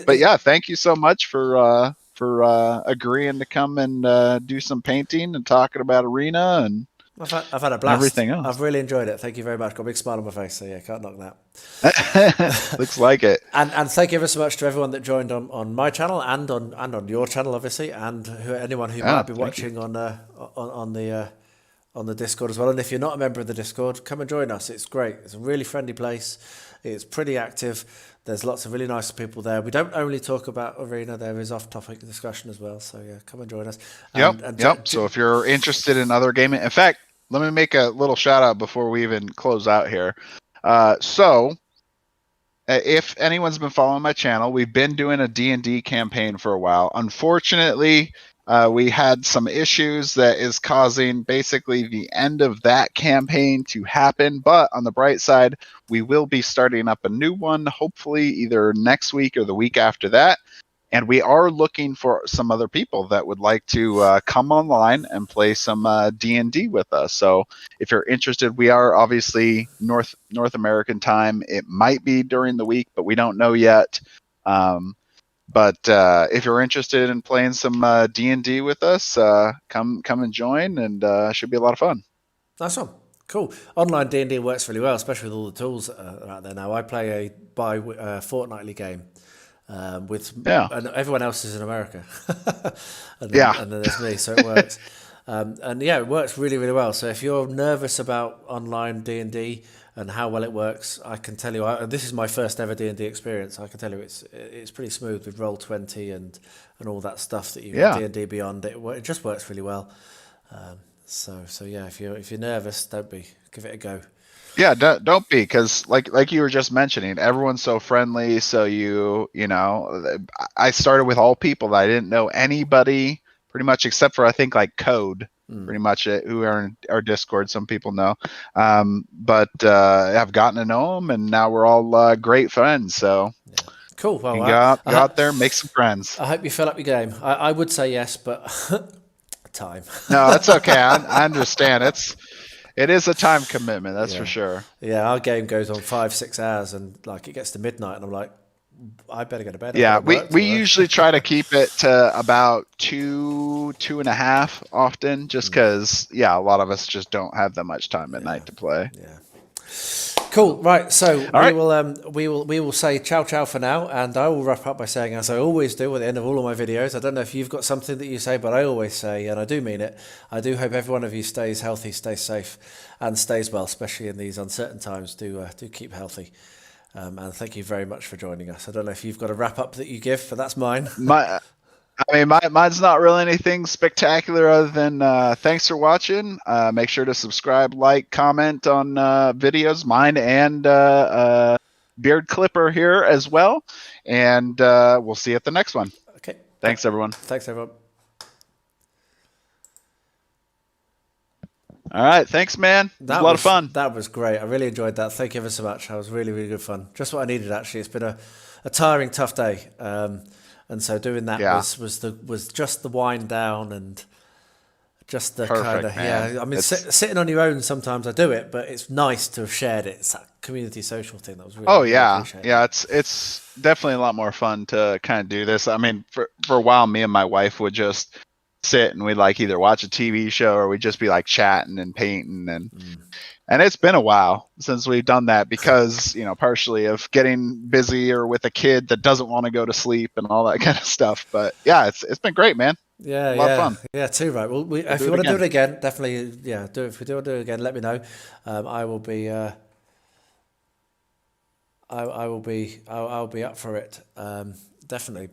But yeah, thank you so much for agreeing to come and do some painting and talking about Arena and. I've had a blast. Everything else. I've really enjoyed it. Thank you very much. Got a big smile on my face, so yeah, can't knock that. Looks like it. And thank you ever so much to everyone that joined on my channel and on your channel, obviously, and anyone who might be watching on the Discord as well. And if you're not a member of the Discord, come and join us. It's great. It's a really friendly place. It's pretty active. There's lots of really nice people there. We don't only talk about Arena. There is off-topic discussion as well. So yeah, come and join us. Yep. So if you're interested in other gaming, in fact, let me make a little shout out before we even close out here. So if anyone's been following my channel, we've been doing a D&D campaign for a while. Unfortunately, we had some issues that is causing basically the end of that campaign to happen. But on the bright side, we will be starting up a new one, hopefully either next week or the week after that. And we are looking for some other people that would like to come online and play some D&D with us. So if you're interested, we are obviously North American time. It might be during the week, but we don't know yet. But if you're interested in playing some D&D with us, come and join, and should be a lot of fun. That's all. Cool. Online D&D works really well, especially with all the tools that are out there now. I play a fortnightly game. And everyone else is in America. and then there's me, so it works. It works really, really well. So if you're nervous about online D&D and how well it works, I can tell you, this is my first ever D&D experience. I can tell you it's pretty smooth with Roll20 and all that stuff that you D&D Beyond. It just works really well. So if you're nervous, don't be. Give it a go. Yeah, don't be, because like you were just mentioning, everyone's so friendly. So I started with all people that I didn't know anybody pretty much, except for I think like Code, pretty much who are in our Discord. Some people know, but I've gotten to know them, and now we're all great friends. So cool. Well, go out there, make some friends. I hope you fill up your game. I would say yes, but time. No, that's okay. I understand. It is a time commitment, that's for sure. Yeah, our game goes on 5-6 hours, and like it gets to midnight, and I'm like, I better go to bed. Yeah, we usually try to keep it to about 2.5 often, just because a lot of us just don't have that much time at night to play. Yeah. Cool. Right. So All right. we will say ciao for now, and I will wrap up by saying, as I always do at the end of all of my videos. I don't know if you've got something that you say, but I always say, and I do mean it. I do hope every one of you stays healthy, stays safe, and stays well, especially in these uncertain times. Do keep healthy. And thank you very much for joining us. I don't know if you've got a wrap up that you give, but that's mine. Mine's not really anything spectacular other than thanks for watching. Make sure to subscribe, like, comment on videos, mine and Beard Clipper here as well. And we'll see you at the next one. Okay. Thanks, everyone. Thanks, everyone. All right. Thanks, man. It was a lot of fun. That was great. I really enjoyed that. Thank you ever so much. That was really, really good fun. Just what I needed, actually. It's been a tiring, tough day. And so doing that was just the wind down and just the kind of, I mean, sitting on your own, sometimes I do it, but it's nice to have shared it. It's that community social thing that was really, it's definitely a lot more fun to kind of do this. I mean, for a while, me and my wife would just sit and we'd like either watch a TV show or we'd just be like chatting and painting and it's been a while since we've done that because, partially of getting busy or with a kid that doesn't want to go to sleep and all that kind of stuff. But yeah, it's been great, man. Yeah, a lot of fun. Yeah, too right. Well, if you want to do it again, definitely, do it. If we do it again, let me know. I will be. I'll be up for it. Definitely.